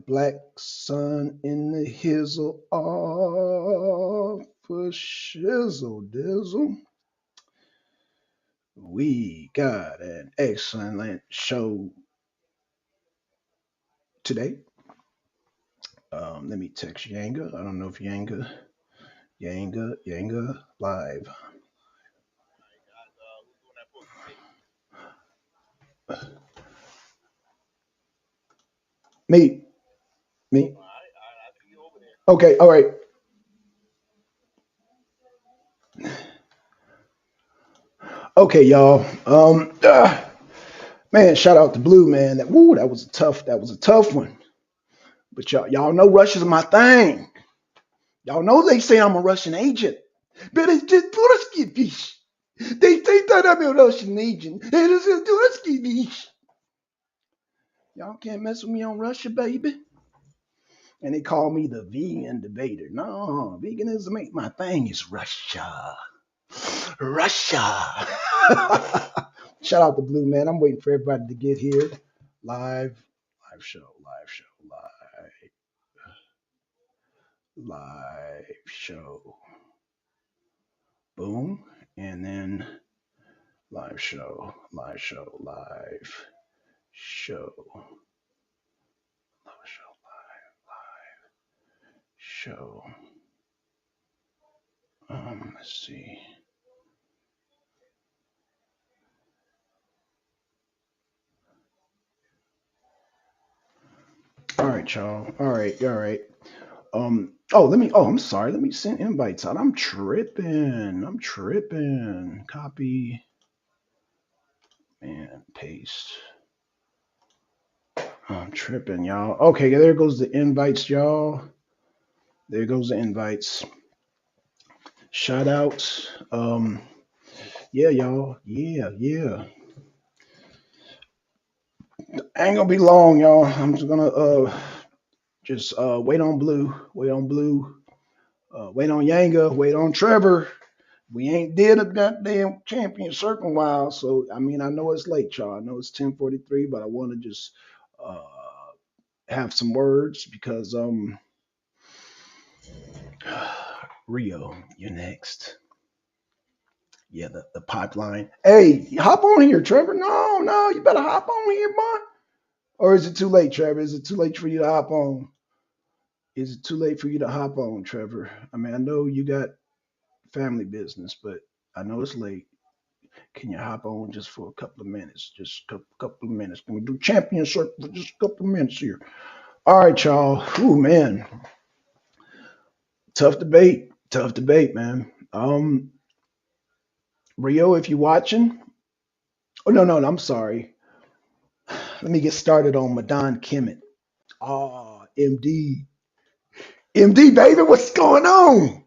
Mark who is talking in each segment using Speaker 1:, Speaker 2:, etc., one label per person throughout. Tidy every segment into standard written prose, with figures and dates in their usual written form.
Speaker 1: black sun in the hizzle off for shizzle dizzle. We got an excellent show today. Let me text Yanga. I don't know if Yanga live. Me, me. Okay, all right. Okay, y'all. Man, shout out to Blue, man. That was a tough one. But y'all know Russia's my thing. Y'all know they say I'm a Russian agent. But it's just Tursky fish. They thought I'm a Russian agent. It is a Tursky fish. Y'all can't mess with me on Russia, baby. And they call me the vegan debater. No, veganism ain't my thing. It's Russia. Russia. Shout out to Blue, man. I'm waiting for everybody to get here. Live show, live show. Boom. And then live show, live show, live show, live show, live show. Let's see. All right, y'all. All right, all right. I'm sorry. Let me send invites out. I'm tripping. Copy and paste. I'm tripping, y'all. Okay, there goes the invites, y'all. There goes the invites. Shout outs. Yeah, y'all. Yeah. I ain't gonna be long, y'all. I'm just gonna wait on Blue, wait on Yanga, wait on Trevor. We ain't did a goddamn champion circle while, so I mean I know it's late, y'all. I know it's 10:43, but I want to just uh have some words because Rio, you're next. Yeah, the pipeline. Hey, hop on here, Trevor. No, you better hop on here, boy. Or is it too late, Trevor? Is it too late for you to hop on? Is it too late for you to hop on, Trevor? I mean, I know you got family business, but I know it's late. Can you hop on just for a couple of minutes? Just a couple of minutes. Can we do championship for just a couple of minutes here? All right, y'all. Ooh, man. Tough debate. Tough debate, man. Rio, if you're watching. Oh, no, I'm sorry. Let me get started on Madan Kemet. Oh, MD. MD, baby, what's going on?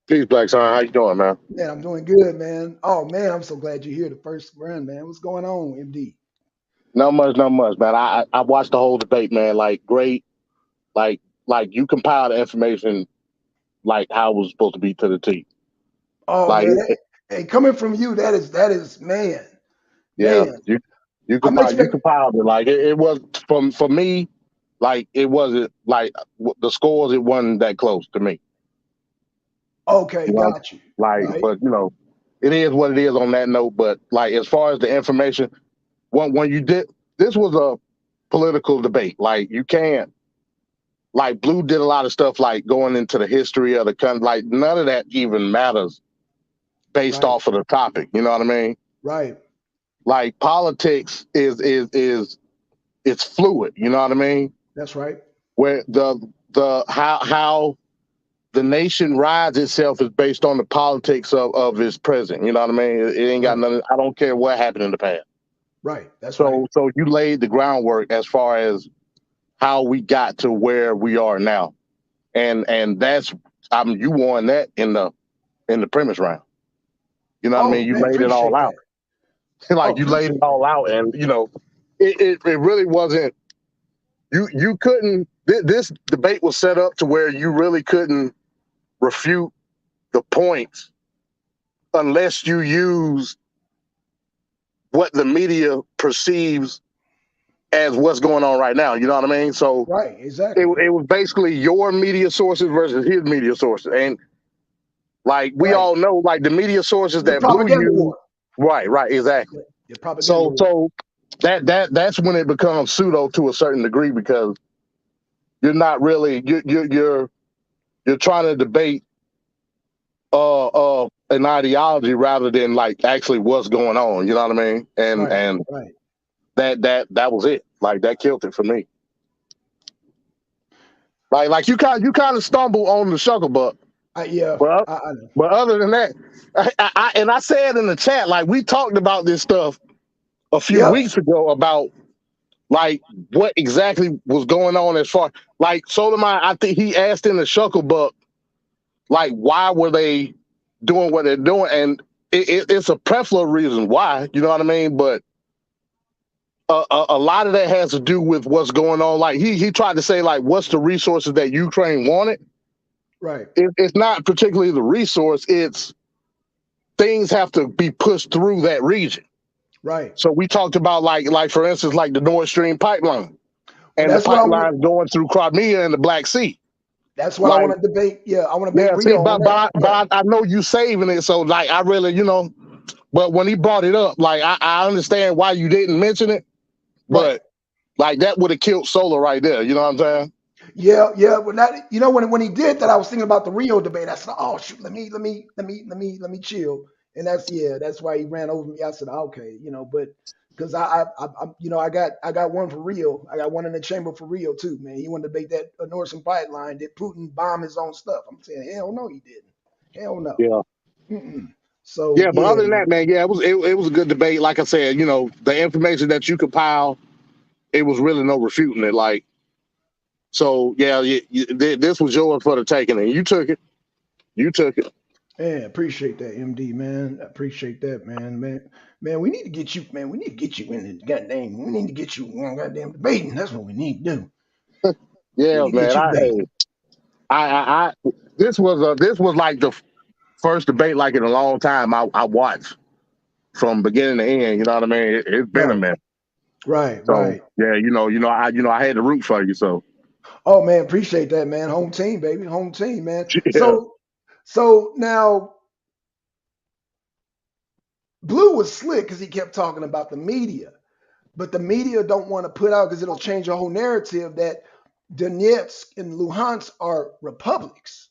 Speaker 2: Peace, Blackson. How you doing, man?
Speaker 1: Man, I'm doing good, man. Oh, man, I'm so glad you're here the first run, man. What's going on, MD?
Speaker 2: Not much, man. I watched the whole debate, man. Like great, like you compiled the information like how it was supposed to be to the T.
Speaker 1: Oh,
Speaker 2: Like,
Speaker 1: man. Hey, coming from you, that is,
Speaker 2: yeah,
Speaker 1: man. I'm
Speaker 2: you
Speaker 1: expecting.
Speaker 2: compiled it. Like it was from for me. Like it wasn't like the scores. It wasn't that close to me.
Speaker 1: Okay,
Speaker 2: You know,
Speaker 1: got you.
Speaker 2: like,
Speaker 1: Right,
Speaker 2: but it is what it is on that note. But like as far as the information, when you did this was a political debate. Like you can't. Like Blue did a lot of stuff like going into the history of the country. Like none of that even matters based
Speaker 1: right,
Speaker 2: off of the topic. You know what I mean?
Speaker 1: right.
Speaker 2: Like politics is it's fluid. You know what I mean?
Speaker 1: That's right.
Speaker 2: Where the how the nation rides itself is based on the politics of its present. You know what I mean? It ain't got
Speaker 1: Right,
Speaker 2: nothing. I don't care what happened in the past.
Speaker 1: right. That's right.
Speaker 2: So you laid the groundwork as far as how we got to where we are now, and that's I mean you won that in the premise round. You know what I mean?
Speaker 1: Oh,
Speaker 2: You
Speaker 1: man,
Speaker 2: laid it all
Speaker 1: appreciate
Speaker 2: out.
Speaker 1: that. Oh,
Speaker 2: Like you laid it
Speaker 1: appreciate that.
Speaker 2: all out, and it really wasn't. You couldn't. This debate was set up to where you really couldn't refute the points unless you use what the media perceives as what's going on right now. You know what I mean? So
Speaker 1: Right.
Speaker 2: it
Speaker 1: Exactly.
Speaker 2: it was basically your media sources versus his media sources, and like we
Speaker 1: Right.
Speaker 2: all know, like the media sources
Speaker 1: The
Speaker 2: that Blue
Speaker 1: propaganda
Speaker 2: used.
Speaker 1: war.
Speaker 2: Right, exactly.
Speaker 1: The propaganda
Speaker 2: So
Speaker 1: war.
Speaker 2: so that's when it becomes pseudo to a certain degree because you're not really you're trying to debate an ideology rather than like actually what's going on. You know what I mean?
Speaker 1: Right.
Speaker 2: And
Speaker 1: Right.
Speaker 2: that was it. Like that killed it for me. Like you kind of stumble on the Shucklebuck,
Speaker 1: Yeah.
Speaker 2: but
Speaker 1: I know.
Speaker 2: but other than that, I said in the chat like we talked about this stuff a few
Speaker 1: Yep.
Speaker 2: weeks ago about like what exactly was going on as far like Solomon. I think he asked in the Shucklebuck like why were they doing what they're doing, and it's a plethora of reasons why. You know what I mean? But a lot of that has to do with what's going on. Like he tried to say like what's the resources that Ukraine wanted.
Speaker 1: Right.
Speaker 2: It's not particularly the resource. It's things have to be pushed through that region.
Speaker 1: Right.
Speaker 2: So we talked about like for instance like the Nord Stream pipeline
Speaker 1: Well,
Speaker 2: and the
Speaker 1: that's what I want.
Speaker 2: pipelines going through Crimea and the Black Sea.
Speaker 1: That's what I
Speaker 2: Like
Speaker 1: want to debate. Yeah, I want to debate
Speaker 2: yeah, see,
Speaker 1: Rio on that. Yeah.
Speaker 2: I know you saving it, so like I really but when he brought it up, like I understand why you didn't mention it,
Speaker 1: Right.
Speaker 2: but like that would have killed Solar right there. You know what I'm saying?
Speaker 1: Yeah. Yeah. But that, when he did that, I was thinking about the Rio debate. I said, oh shoot, let me chill. And that's why he ran over me. I said, okay, but because I got one for Rio. I got one in the chamber for Rio too, man. He wanted to debate that Nord Stream pipeline. Did Putin bomb his own stuff? I'm saying, hell no, he didn't. Hell no.
Speaker 2: Yeah.
Speaker 1: Mm-mm. So
Speaker 2: Yeah, but
Speaker 1: yeah,
Speaker 2: other than that,
Speaker 1: man.
Speaker 2: man, yeah, it was a good debate. Like I said, the information that you compile, it was really no refuting it. Like so, yeah, this was yours for the taking, and you took it. You took it.
Speaker 1: Man, appreciate that, MD, man. I appreciate that, man. We need to get you, man. We need to get you in the goddamn. We need to get you in goddamn debating. That's what we need to do. We
Speaker 2: Yeah,
Speaker 1: need to get
Speaker 2: man.
Speaker 1: you debating.
Speaker 2: This was like the first debate like in a long time I watched from beginning to end. You know what I mean? It's been a
Speaker 1: Right,
Speaker 2: minute.
Speaker 1: right,
Speaker 2: So
Speaker 1: right.
Speaker 2: yeah, I had to root for you. So
Speaker 1: Oh man, appreciate that, man. Home team, baby. Home team, man.
Speaker 2: yeah,
Speaker 1: So now Blue was slick because he kept talking about the media. But the media don't want to put out because it'll change the whole narrative that Donetsk and Luhansk are republics.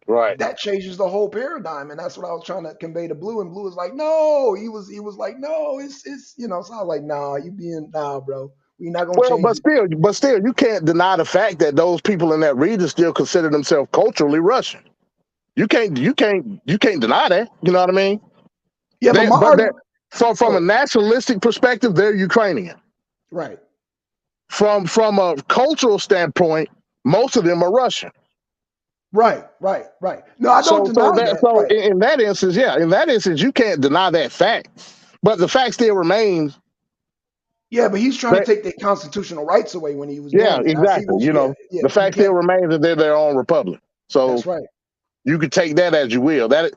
Speaker 2: right.
Speaker 1: That changes the whole paradigm, and that's what I was trying to convey to Blue. And Blue was like, "No," he was like, "No, it's." So I was like, "Nah, you being nah, bro. We're not gonna
Speaker 2: Well,
Speaker 1: change it."
Speaker 2: but still, you can't deny the fact that those people in that region still consider themselves culturally Russian. You can't deny that. You know what I mean?
Speaker 1: Yeah, but my
Speaker 2: But that
Speaker 1: argument.
Speaker 2: from
Speaker 1: Go
Speaker 2: a
Speaker 1: ahead.
Speaker 2: nationalistic perspective, they're Ukrainian.
Speaker 1: Right,
Speaker 2: From a cultural standpoint, most of them are Russian.
Speaker 1: right. No, I don't deny that.
Speaker 2: So
Speaker 1: Right.
Speaker 2: in that instance, yeah, in that instance, you can't deny that fact. But the fact still remains
Speaker 1: Yeah, but he's trying to
Speaker 2: that
Speaker 1: take their constitutional rights away when he was
Speaker 2: yeah,
Speaker 1: doing that. I see
Speaker 2: exactly.
Speaker 1: what you. Yeah, yeah.
Speaker 2: The
Speaker 1: You
Speaker 2: fact still
Speaker 1: can't.
Speaker 2: remains that they're their own republic. So
Speaker 1: That's right.
Speaker 2: you could take that as you will. That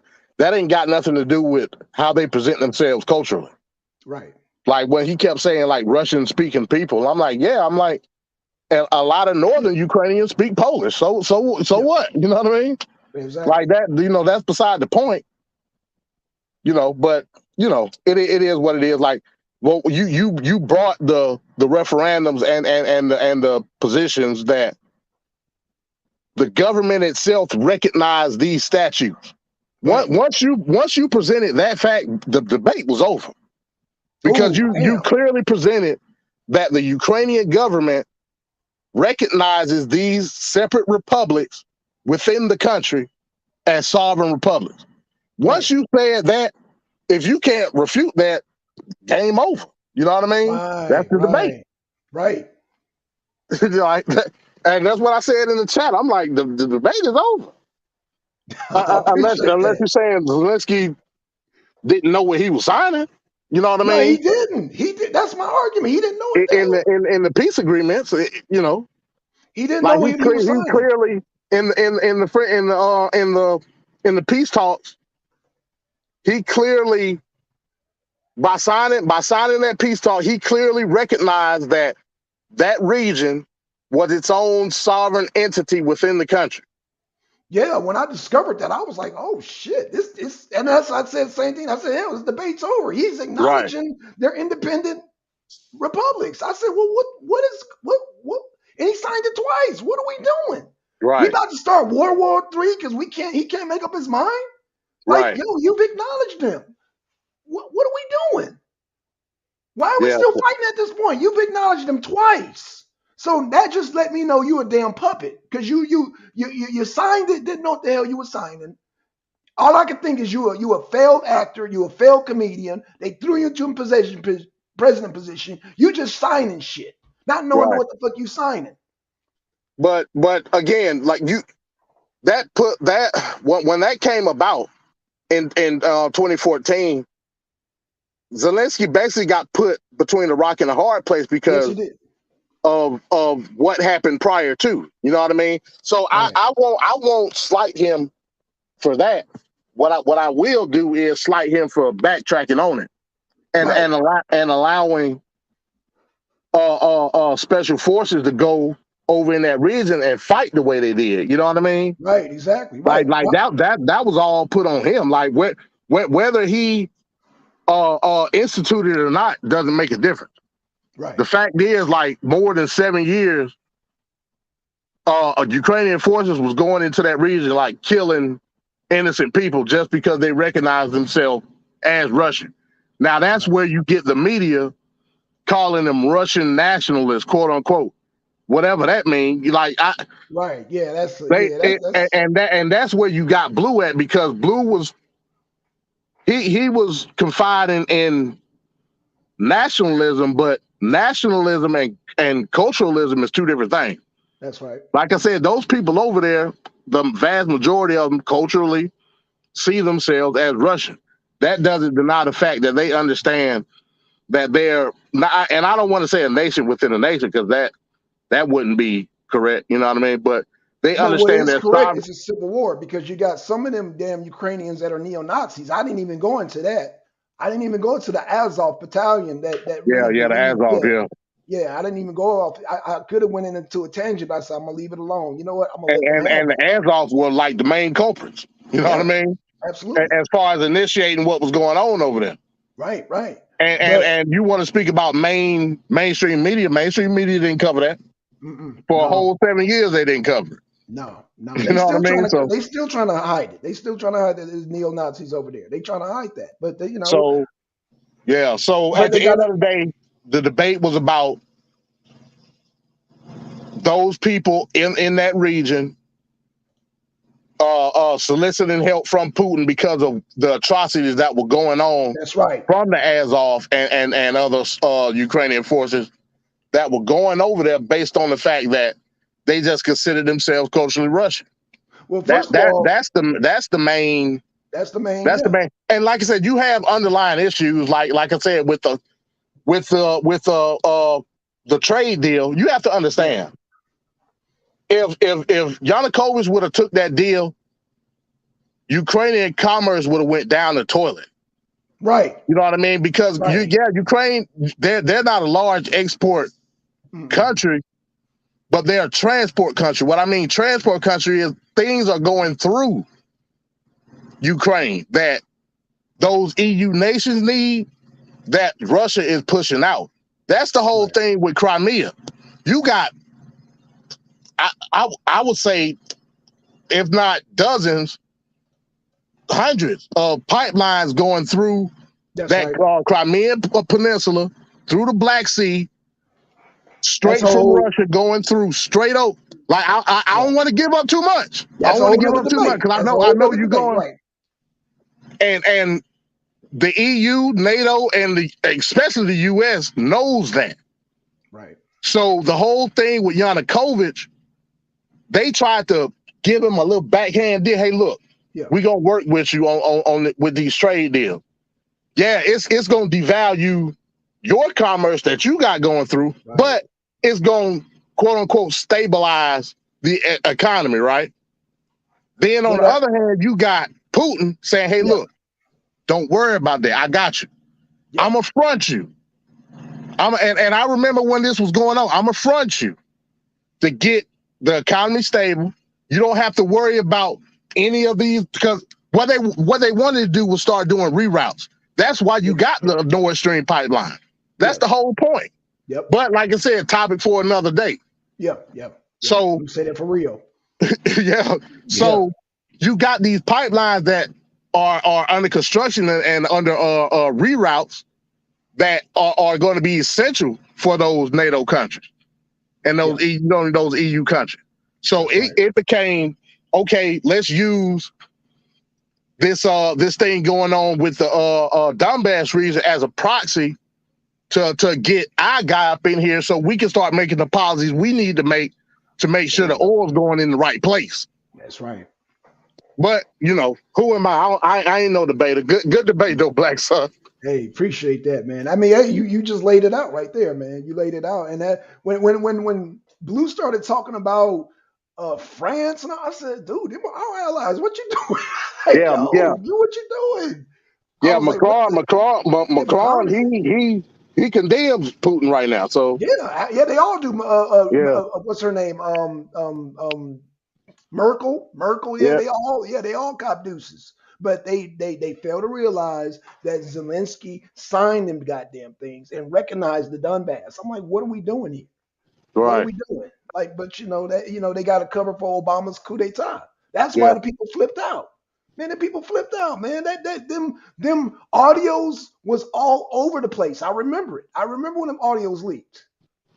Speaker 2: ain't got nothing to do with how they present themselves culturally.
Speaker 1: Right.
Speaker 2: Like when he kept saying like Russian speaking people, I'm like, yeah, I'm like, and a lot of northern Ukrainians speak Polish. So
Speaker 1: Yeah.
Speaker 2: what? You know what I mean? Like
Speaker 1: Exactly.
Speaker 2: that, that's beside the point. But it is what it is. Like, well, you brought the referendums and the positions that the government itself recognized these statutes.
Speaker 1: Right.
Speaker 2: Once you presented that fact, the debate was over because
Speaker 1: Oh,
Speaker 2: you
Speaker 1: damn.
Speaker 2: clearly presented that the Ukrainian government recognizes these separate republics within the country as sovereign republics.
Speaker 1: Right.
Speaker 2: Once you said that, if you can't refute that, game over. You know what I mean? That's
Speaker 1: Right.
Speaker 2: the debate.
Speaker 1: Right. Right.
Speaker 2: Like, and that's what I said in the chat. I'm like, the debate is over.
Speaker 1: I appreciate
Speaker 2: Unless
Speaker 1: that.
Speaker 2: you're saying Zelensky didn't know what he was signing. You know what I
Speaker 1: No, he
Speaker 2: mean?
Speaker 1: didn't. He did. That's my argument. He didn't know a thing.
Speaker 2: In the peace agreements,
Speaker 1: He didn't
Speaker 2: like
Speaker 1: know what he was
Speaker 2: he
Speaker 1: signing.
Speaker 2: clearly in the peace talks, he clearly by signing that peace talk, he clearly recognized that that region was its own sovereign entity within the country.
Speaker 1: Yeah, when I discovered that, I was like, "Oh shit!" This is, and that's I said the same thing. I said, "Hell, this debate's over." He's
Speaker 2: Right,
Speaker 1: acknowledging their independent republics. I said, "Well, what?" And he signed it twice. What are we doing? We
Speaker 2: right,
Speaker 1: about to start World War III because we can't. He can't make up his mind. Like,
Speaker 2: right.
Speaker 1: yo, you've acknowledged them. What are we doing? Why are we
Speaker 2: Yeah,
Speaker 1: still fighting at this point? You've acknowledged them twice. So that just let me know you a damn puppet because you signed it, didn't know what the hell you were signing. All I can think is you a failed actor, you a failed comedian. They threw you into a president position. You just signing shit, not knowing
Speaker 2: right.
Speaker 1: what the fuck you signing.
Speaker 2: But again, like you, that put that when that came about in 2014, Zelensky basically got put between a rock and a hard place
Speaker 1: Yes, you
Speaker 2: because
Speaker 1: did.
Speaker 2: of what happened prior to. You know what I mean? So
Speaker 1: Right,
Speaker 2: I won't slight him for that. What I will do is slight him for backtracking on it
Speaker 1: right,
Speaker 2: and allowing special forces to go over in that region and fight the way they did. You know what I mean?
Speaker 1: right. Exactly. Right,
Speaker 2: Like that was all put on him. Like whether he instituted it or not doesn't make a difference.
Speaker 1: right.
Speaker 2: The fact is, like more than 7 years, Ukrainian forces was going into that region like killing innocent people just because they recognize themselves as Russian. Now that's
Speaker 1: Right.
Speaker 2: where you get the media calling them Russian nationalists, quote unquote, whatever that means. Like
Speaker 1: Right. Yeah,
Speaker 2: they
Speaker 1: that's
Speaker 2: and that's where you got Blue at because Blue was he was confiding in nationalism, but nationalism and culturalism is two different things.
Speaker 1: that's right.
Speaker 2: Like I said, those people over there, the vast majority of them culturally see themselves as Russian. That doesn't deny the fact that they understand that they're not, and I don't want to say a nation within a nation because that wouldn't be correct. You know what I mean? But they
Speaker 1: But what
Speaker 2: understand
Speaker 1: is
Speaker 2: their
Speaker 1: correct
Speaker 2: sovereign.
Speaker 1: is a civil war because you got some of them damn Ukrainians that are neo Nazis. I didn't even go into that. I didn't even go into the Azov battalion that
Speaker 2: Yeah,
Speaker 1: really
Speaker 2: yeah, the
Speaker 1: believed.
Speaker 2: Azov,
Speaker 1: Yeah,
Speaker 2: yeah,
Speaker 1: yeah. I didn't even go off. I could have went into a tangent, but I said I'm gonna leave it alone. You know what? I'm gonna let them have
Speaker 2: and
Speaker 1: it.
Speaker 2: the Azov were like the main culprits. You know what I
Speaker 1: Yeah,
Speaker 2: mean?
Speaker 1: absolutely.
Speaker 2: As far as initiating what was going on over there.
Speaker 1: Right, right.
Speaker 2: And
Speaker 1: But
Speaker 2: and you want to speak about mainstream media? Mainstream media didn't cover that for a
Speaker 1: no,
Speaker 2: whole 7 years. They didn't cover it.
Speaker 1: no.
Speaker 2: You know what I mean?
Speaker 1: They still trying to hide it. They still trying to hide that there's neo Nazis over there. They trying to hide that. But they,
Speaker 2: So yeah. So
Speaker 1: but
Speaker 2: at
Speaker 1: they
Speaker 2: the
Speaker 1: got
Speaker 2: end of the day, the debate was about those people in that region soliciting help from Putin because of the atrocities that were going on
Speaker 1: that's right.
Speaker 2: from the Azov and other Ukrainian forces that were going over there based on the fact that they just considered themselves culturally Russian.
Speaker 1: Well, first of all,
Speaker 2: That's the main.
Speaker 1: that's the main,
Speaker 2: That's the
Speaker 1: yeah.
Speaker 2: main. And like I said, you have underlying issues. Like I said, with the trade deal, you have to
Speaker 1: Yeah.
Speaker 2: understand if Yanukovych would have took that deal, Ukrainian commerce would have went down the toilet.
Speaker 1: Right.
Speaker 2: You know what I mean? Because
Speaker 1: Right.
Speaker 2: Ukraine, they're not a large export
Speaker 1: Mm-mm.
Speaker 2: country, but they're a transport country. What I mean transport country is things are going through Ukraine that those EU nations need that Russia is pushing out. That's the whole
Speaker 1: Right.
Speaker 2: thing with Crimea. You got, I would say, if not dozens, hundreds of pipelines going through
Speaker 1: That's
Speaker 2: that
Speaker 1: right.
Speaker 2: Crimean Peninsula, through the Black Sea,
Speaker 1: That's a
Speaker 2: straight from
Speaker 1: whole
Speaker 2: Russia, going through straight up. Like I
Speaker 1: right.
Speaker 2: don't want to give up too much. I
Speaker 1: That's
Speaker 2: don't
Speaker 1: a
Speaker 2: want to
Speaker 1: whole
Speaker 2: give
Speaker 1: nother
Speaker 2: up too much
Speaker 1: debate.
Speaker 2: because
Speaker 1: That's a
Speaker 2: I
Speaker 1: whole
Speaker 2: know
Speaker 1: nother
Speaker 2: you're
Speaker 1: debate.
Speaker 2: going
Speaker 1: Right.
Speaker 2: and the EU, NATO, and especially the US knows that.
Speaker 1: Right.
Speaker 2: So the whole thing with Yanukovych, they tried to give him a little backhand deal. Hey, look,
Speaker 1: Yeah.
Speaker 2: we're gonna work with you on with these trade deals. Yeah, it's gonna devalue your commerce that you got going through,
Speaker 1: Right.
Speaker 2: but it's gonna quote unquote stabilize the economy, right? Then on
Speaker 1: But
Speaker 2: the other hand, you got Putin saying, "Hey,
Speaker 1: yeah.
Speaker 2: look, don't worry about that. I got you.
Speaker 1: Yeah.
Speaker 2: I'm gonna front you. And I remember when this was going on. I'm gonna front you to get the economy stable. You don't have to worry about any of these because what they wanted to do was start doing reroutes. That's why you got the Nord Stream pipeline. That's the whole point.
Speaker 1: Yep.
Speaker 2: But like I said, topic for another day.
Speaker 1: Yep.
Speaker 2: So
Speaker 1: you say that for real.
Speaker 2: yeah. So you got these pipelines that are under construction and under reroutes that are going to be essential for those NATO countries and those those EU countries. So it became okay. Let's use this thing going on with the Donbass region as a proxy to get our guy up in here, so we can start making the policies we need to make sure the oil's going in the right place.
Speaker 1: That's right.
Speaker 2: But who am I? I ain't no debater. Good debate though, Black Son.
Speaker 1: Hey, appreciate that, man. I mean, hey, you just laid it out right there, man. You laid it out, and that when Blue started talking about France, and I said, dude, them our allies. What you doing? Like, do what you doing.
Speaker 2: Yeah, Macron, he condemns Putin right now. So
Speaker 1: yeah, they all do. What's her name? Merkel, they all cop deuces. But they fail to realize that Zelensky signed them goddamn things and recognized the Donbass. I'm like, what are we doing here?
Speaker 2: Right.
Speaker 1: What are we doing? Like, but they got to cover for Obama's coup d'etat. That's why the people flipped out. Man, the people flipped out, man. Them audios was all over the place. I remember it. I remember when them audios leaked.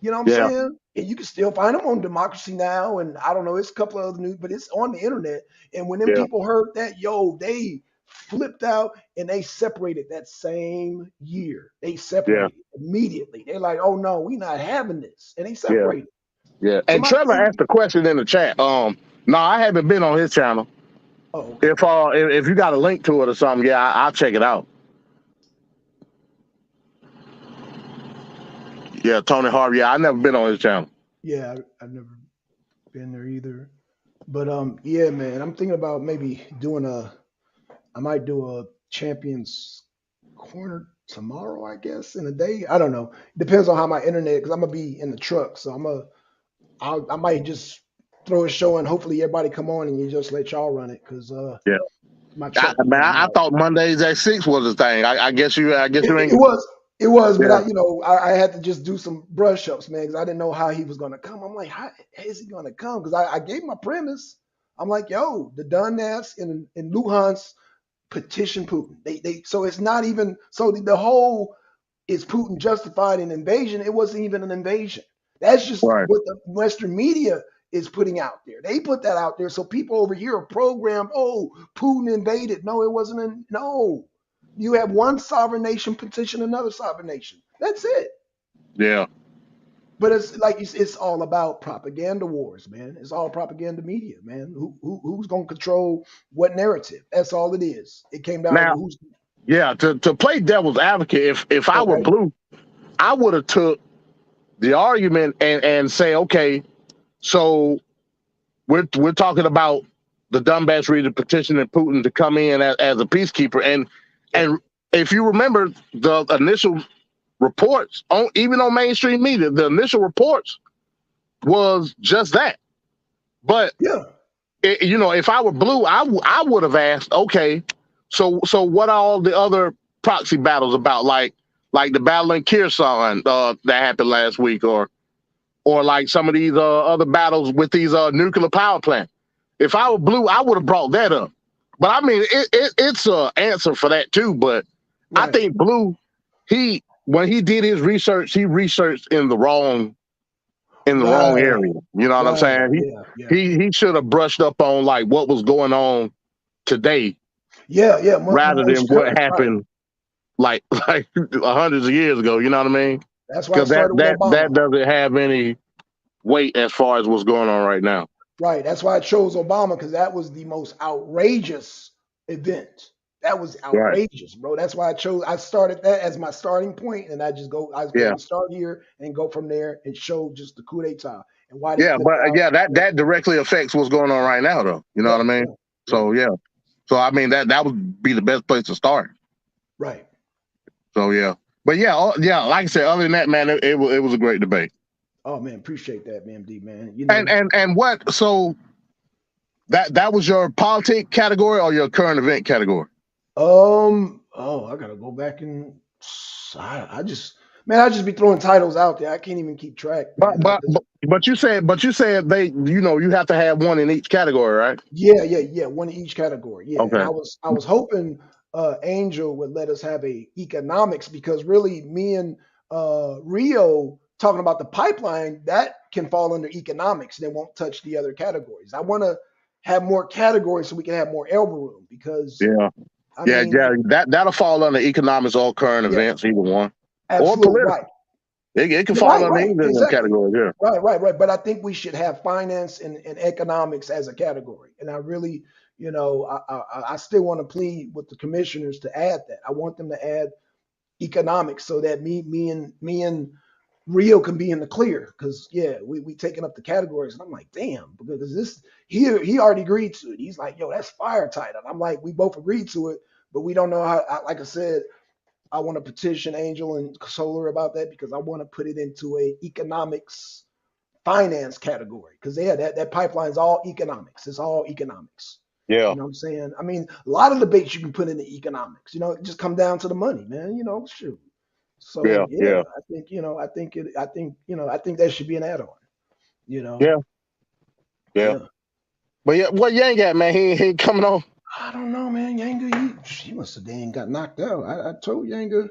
Speaker 1: You know what I'm saying? And you can still find them on Democracy Now! And I don't know, it's a couple of other news, but it's on the internet. And when them people heard that, they flipped out and they separated that same year. They separated immediately. They're like, oh no, we're not having this. And they separated.
Speaker 2: Yeah. And Trevor asked a question in the chat. No, I haven't been on his channel.
Speaker 1: Oh, okay.
Speaker 2: If you got a link to it or something, I'll check it out. Yeah, Tony Harvey. Yeah, I've never been on his channel.
Speaker 1: Yeah, I've never been there either. But yeah, man, I'm thinking about maybe I might do a Champions Corner tomorrow, I guess, in a day. I don't know. Depends on how my internet, because I'm gonna be in the truck, so I might just throw a show and hopefully everybody come on and you just let y'all run it, because my truck.
Speaker 2: I thought Mondays at 6 was the thing. I guess you ain't.
Speaker 1: It was, but I had to just do some brush ups, man, because I didn't know how he was gonna come. I'm like, how is he gonna come? Because I gave my premise. I'm like, yo, the Donbass and Luhansk petition Putin. So it's not even so the whole is Putin justified an invasion? It wasn't even an invasion. That's just what the Western media is putting out there. They put that out there so people over here are programmed. Oh, Putin invaded. No, it wasn't. No. You have one sovereign nation petition another sovereign nation. That's it.
Speaker 2: Yeah.
Speaker 1: But it's like it's all about propaganda wars, man. It's all propaganda media, man. Who's gonna control what narrative? That's all it is. It came down to who's.
Speaker 2: Yeah, to play devil's advocate, if I were Blue, I would have took the argument and say, okay, so we're talking about the Donbass region petitioning Putin to come in as a peacekeeper, and if you remember the initial reports even on mainstream media, the initial reports was just that. But if I were Blue, I would have asked, okay, so what are all the other proxy battles about, like the battle in Kherson that happened last week, or like some of these other battles with these nuclear power plants. If I were Blue, I would have brought that up. But I mean, it's an answer for that too. But I think Blue, when he did his research, he researched in the wrong area. You know what I'm saying? He should have brushed up on like what was going on today. Rather than what happened like hundreds of years ago. You know what I mean?
Speaker 1: That's why
Speaker 2: that doesn't have any weight as far as what's going on right now.
Speaker 1: Right. That's why I chose Obama, because that was the most outrageous event. That was outrageous, bro. That's why I started that as my starting point, and I was going to start here and go from there and show just the coup d'etat and why.
Speaker 2: That directly affects what's going on right now, though. You know what I mean? So so I mean that would be the best place to start.
Speaker 1: Right.
Speaker 2: So But yeah, yeah, like I said, other than that, man, it was a great debate.
Speaker 1: Oh man, appreciate that, MD man.
Speaker 2: And what? So that was your politic category or your current event category?
Speaker 1: Oh, I gotta go back and I just man, I just be throwing titles out there. I can't even keep track,
Speaker 2: But
Speaker 1: man. I
Speaker 2: but
Speaker 1: just
Speaker 2: but, but you said they you have to have one in each category, right?
Speaker 1: yeah, one in each category. Yeah, and
Speaker 2: Okay.
Speaker 1: I was hoping Angel would let us have a economics because really me and Rio talking about the pipeline that can fall under economics. They won't touch the other categories. I want to have more categories so we can have more elbow room because
Speaker 2: Yeah.
Speaker 1: I
Speaker 2: Yeah,
Speaker 1: mean,
Speaker 2: yeah. That'll fall under economics or current
Speaker 1: yeah,
Speaker 2: events, either one, or
Speaker 1: absolutely right.
Speaker 2: political. It can
Speaker 1: Yeah,
Speaker 2: fall under
Speaker 1: right,
Speaker 2: either of them
Speaker 1: exactly.
Speaker 2: categories. Yeah.
Speaker 1: Right. But I think we should have finance and economics as a category. And I really, I still want to plead with the commissioners to add that. I want them to add economics so that me and Rio can be in the clear. Because yeah, we taking up the categories, and I'm like, damn, because this he already agreed to it. He's like, yo, that's fire tight. And I'm like, we both agreed to it, but we don't know how. Like I said, I want to petition Angel and Solar about that because I want to put it into a economics finance category because yeah, that pipeline is all economics. It's all economics.
Speaker 2: Yeah.
Speaker 1: You know what I'm saying? I mean, a lot of debates you can put into economics. It just come down to the money, man. Shoot.
Speaker 2: Yeah.
Speaker 1: So yeah,
Speaker 2: Yeah.
Speaker 1: I think that should be an add-on. You know,
Speaker 2: Yeah. Yeah.
Speaker 1: yeah.
Speaker 2: But yeah, what Yang got, man? He ain't coming on.
Speaker 1: I don't know, man. Yanga, he must have dang got knocked out. I told Yanga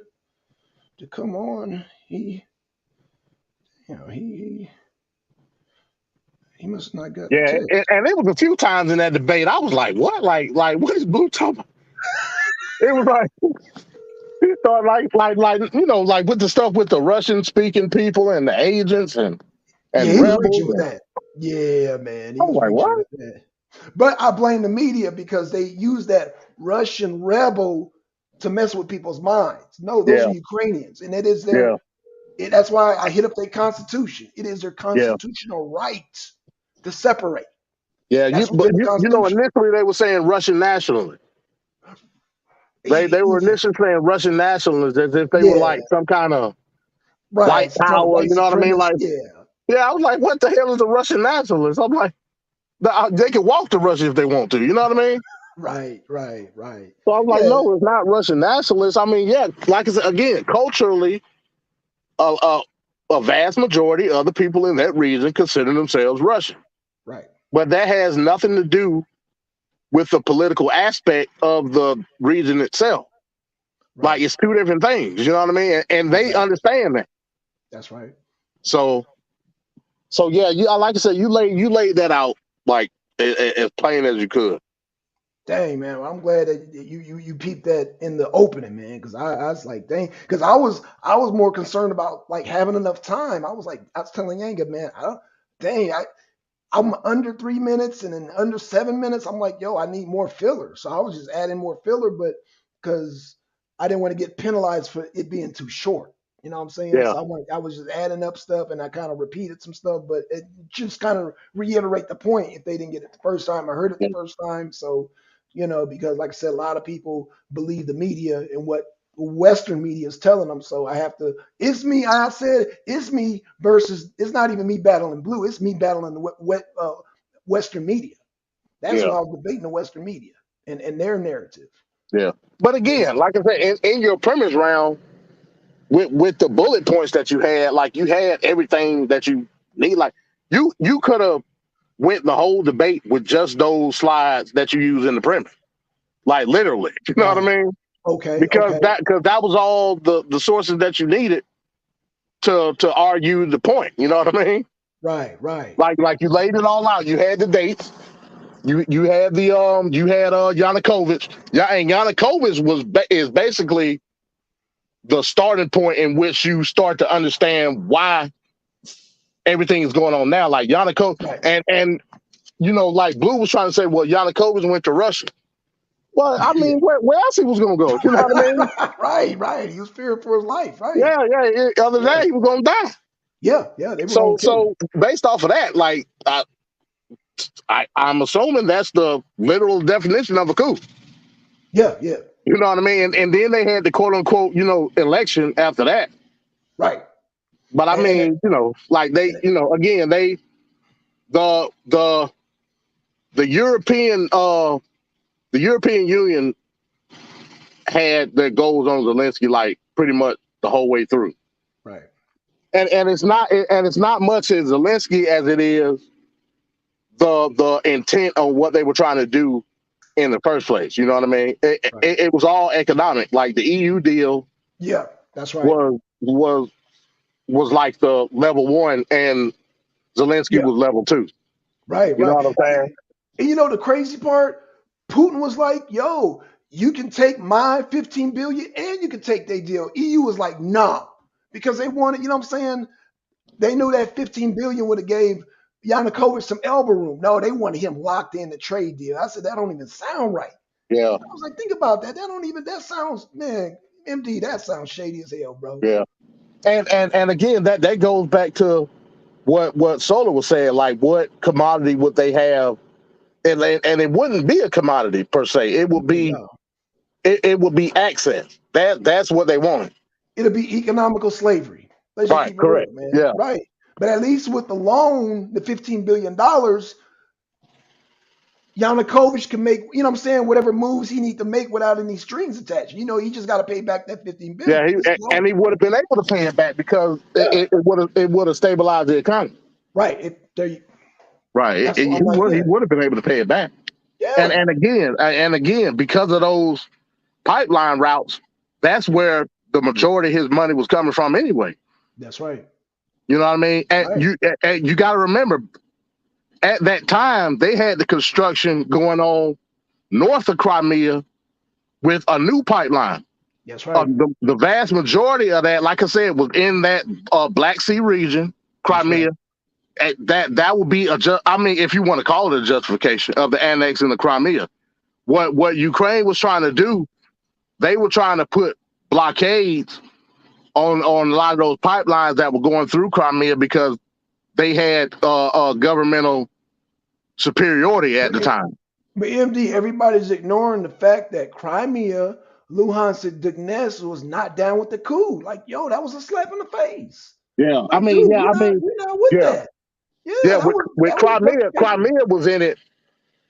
Speaker 1: to come on. He must not got the
Speaker 2: Yeah,
Speaker 1: text.
Speaker 2: and it was a few times in that debate. I was like, what? Like what is Blue talking about? It was like he thought like like with the stuff with the Russian speaking people and the agents
Speaker 1: Yeah,
Speaker 2: and
Speaker 1: he was
Speaker 2: rebels.
Speaker 1: reaching with that. Yeah, man,
Speaker 2: I
Speaker 1: he
Speaker 2: was
Speaker 1: was
Speaker 2: like,
Speaker 1: reaching
Speaker 2: what?
Speaker 1: with that. But I blame the media because they use that Russian rebel to mess with people's minds. No, those
Speaker 2: Yeah,
Speaker 1: are Ukrainians, and it is
Speaker 2: yeah,
Speaker 1: that's why I hit up their constitution. It is their
Speaker 2: yeah,
Speaker 1: constitutional right to separate.
Speaker 2: yeah.
Speaker 1: That's what's in the constitution.
Speaker 2: Initially they were saying Russian nationalists. They were
Speaker 1: Yeah,
Speaker 2: initially saying Russian nationalists as if they were
Speaker 1: yeah,
Speaker 2: like some kind of
Speaker 1: right.
Speaker 2: white
Speaker 1: Some kind of
Speaker 2: power.
Speaker 1: white
Speaker 2: You know what I mean?
Speaker 1: supremacist.
Speaker 2: Like,
Speaker 1: Yeah,
Speaker 2: yeah, I was like, what the hell is a Russian nationalist? I'm like, they can walk to Russia if they want to. You know what I mean?
Speaker 1: right.
Speaker 2: So I was like,
Speaker 1: Yeah,
Speaker 2: no, it's not Russian nationalists. I mean, yeah, like I said, again, culturally, a, a, a vast majority of the people in that region consider themselves Russian.
Speaker 1: right,
Speaker 2: But that has nothing to do with the political aspect of the region itself. Like
Speaker 1: right.
Speaker 2: it's two different things. You know what I mean? And they
Speaker 1: Exactly.
Speaker 2: understand that.
Speaker 1: That's right.
Speaker 2: So yeah, like I said, you laid that out like as plain as you could.
Speaker 1: Dang, man. Well, I'm glad that you peeped that in the opening, man. Because I was like, dang, because I was more concerned about like having enough time. I was telling Yanga, man, dang, I'm under 3 minutes and then under 7 minutes. I'm like, yo, I need more filler. So I was just adding more filler, but because I didn't want to get penalized for it being too short. You know what I'm saying?
Speaker 2: Yeah,
Speaker 1: So I was just adding up stuff and I kind of repeated some stuff, but it just kind of reiterate the point if they didn't get it the first time. I heard it the first time. So, because like I said, a lot of people believe the media and what Western media is telling them. So I have to, it's me. I said, it's me versus, it's not even me battling Blue. It's me battling the Western media. That's
Speaker 2: yeah,
Speaker 1: what I was debating the Western media and their narrative.
Speaker 2: yeah. But
Speaker 1: You
Speaker 2: again,
Speaker 1: know,
Speaker 2: like I said, in your premise round, with the bullet points that you had, like you had everything that you need. Like you could have went the whole debate with just those slides that you use in the premise. Like literally. You know what I
Speaker 1: wow.
Speaker 2: mean? Because
Speaker 1: Okay.
Speaker 2: that was all the sources that you needed to argue the point. You know what I mean?
Speaker 1: Right.
Speaker 2: Like you laid it all out. You had the dates. You had Yanukovych. Yeah, and Yanukovych is basically the starting point in which you start to understand why everything is going on now. Like Yanukovych
Speaker 1: Right.
Speaker 2: and like Blue was trying to say, well, Yanukovych went to Russia. Well, I
Speaker 1: Yeah.
Speaker 2: mean, where else he was going to go? You know what I mean?
Speaker 1: Right. He was fearing for his life. Right.
Speaker 2: Yeah. Other than
Speaker 1: Yeah.
Speaker 2: that, he was going to die.
Speaker 1: Yeah. They were
Speaker 2: So,
Speaker 1: gonna kill him.
Speaker 2: so based off of that, like I'm assuming that's the literal definition of a coup.
Speaker 1: Yeah, yeah,
Speaker 2: You know what I mean? And then they had the quote unquote, election after that.
Speaker 1: right.
Speaker 2: But I
Speaker 1: And,
Speaker 2: mean, like they,
Speaker 1: and
Speaker 2: again, the the the European the European Union had their goals on Zelensky like pretty much the whole way through.
Speaker 1: right,
Speaker 2: And it's not much as Zelensky as it is the intent on what they were trying to do in the first place. You know what I mean? It,
Speaker 1: right.
Speaker 2: it, it was all economic. Like the EU deal
Speaker 1: Yeah, that's right.
Speaker 2: was like the level one, and Zelensky
Speaker 1: Yeah,
Speaker 2: was level two.
Speaker 1: right,
Speaker 2: You know
Speaker 1: right.
Speaker 2: what I'm saying?
Speaker 1: And you know the crazy part? Putin was like, "Yo, you can take my 15 billion and you can take their deal." EU was like, "Nah," because they wanted, you know what I'm saying? They knew that 15 billion would have gave Yanukovych some elbow room. No, they wanted him locked in the trade deal. I said that don't even sound right.
Speaker 2: Yeah,
Speaker 1: I was like, think about that. That sounds, man, MD, that sounds shady as hell, bro.
Speaker 2: yeah. And again, that goes back to what Solar was saying. Like, what commodity would they have? And it wouldn't be a commodity per se. It would be
Speaker 1: No,
Speaker 2: it would be access. That's what they wanted.
Speaker 1: it'll be economical slavery. Let's just
Speaker 2: Right.
Speaker 1: keep it
Speaker 2: Correct.
Speaker 1: real, man.
Speaker 2: Yeah.
Speaker 1: Right. But at least with the loan, the $15 billion, Yanukovych can make, you know what I'm saying, whatever moves he need to make without any strings attached. You know, he just got to pay back that 15 billion.
Speaker 2: Yeah. He,
Speaker 1: It's
Speaker 2: and
Speaker 1: loan.
Speaker 2: he would have been able to pay it back because
Speaker 1: Yeah.
Speaker 2: it would have stabilized the economy.
Speaker 1: Right.
Speaker 2: Right.
Speaker 1: That's why I'm like,
Speaker 2: He
Speaker 1: yeah,
Speaker 2: would have been able to pay it back. And
Speaker 1: yeah,
Speaker 2: and again and again because of those pipeline routes, that's where the majority of his money was coming from anyway.
Speaker 1: that's right.
Speaker 2: You know what I mean?
Speaker 1: Right.
Speaker 2: And you got to remember, at that time they had the construction going on north of Crimea with a new pipeline.
Speaker 1: That's right.
Speaker 2: The vast majority of that, like I said, was in that Black Sea region,
Speaker 1: That's right.
Speaker 2: Crimea. That would be I mean, if you want to call it a justification of the annexing of Crimea. What Ukraine was trying to do, they were trying to put blockades on a lot of those pipelines that were going through Crimea because they had governmental superiority at
Speaker 1: But
Speaker 2: the time.
Speaker 1: But MD, everybody's ignoring the fact that Crimea, Luhansk, and Donetsk was not down with the coup. Like, yo, that was a slap in the face.
Speaker 2: Yeah, I
Speaker 1: Like,
Speaker 2: mean,
Speaker 1: dude,
Speaker 2: yeah, I mean,
Speaker 1: we're not with
Speaker 2: yeah,
Speaker 1: that. Yeah,
Speaker 2: yeah. With
Speaker 1: that was
Speaker 2: Crimea,
Speaker 1: justification.
Speaker 2: Crimea was in it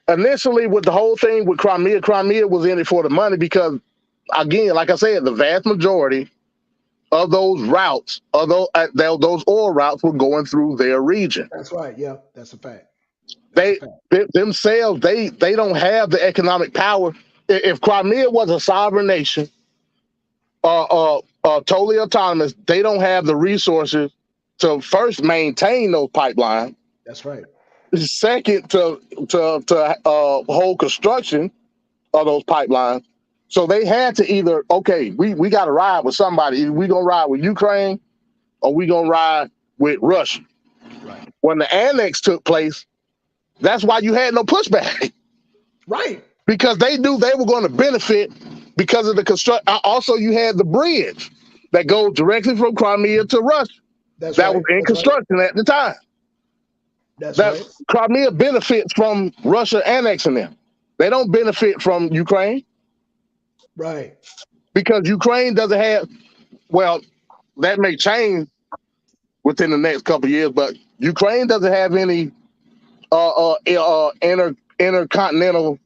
Speaker 2: initially with the whole thing with Crimea. Crimea was in it for the money because, again, like I said, the vast majority of those routes, those oil routes, were going through their region.
Speaker 1: That's right. Yeah, that's a fact. That's a
Speaker 2: They
Speaker 1: fact.
Speaker 2: themselves, they don't have the economic power. If Crimea was a sovereign nation, totally autonomous, they don't have the resources to first maintain those pipelines.
Speaker 1: That's right.
Speaker 2: Second, to hold construction of those pipelines. So they had to either, okay, we got to ride with somebody. Either we gonna ride with Ukraine or we gonna ride with Russia.
Speaker 1: Right.
Speaker 2: When the annex took place, that's why you had no pushback
Speaker 1: Right.
Speaker 2: because they knew they were going to benefit because of the construction. Also, you had the bridge that goes directly from Crimea to Russia
Speaker 1: That's
Speaker 2: that was
Speaker 1: right.
Speaker 2: in
Speaker 1: That's right.
Speaker 2: construction at the time.
Speaker 1: That's
Speaker 2: That
Speaker 1: right.
Speaker 2: Crimea benefits from Russia annexing them. They don't benefit from Ukraine
Speaker 1: Right.
Speaker 2: because Ukraine doesn't have. Well, that may change within the next couple of years, but Ukraine doesn't have any intercontinental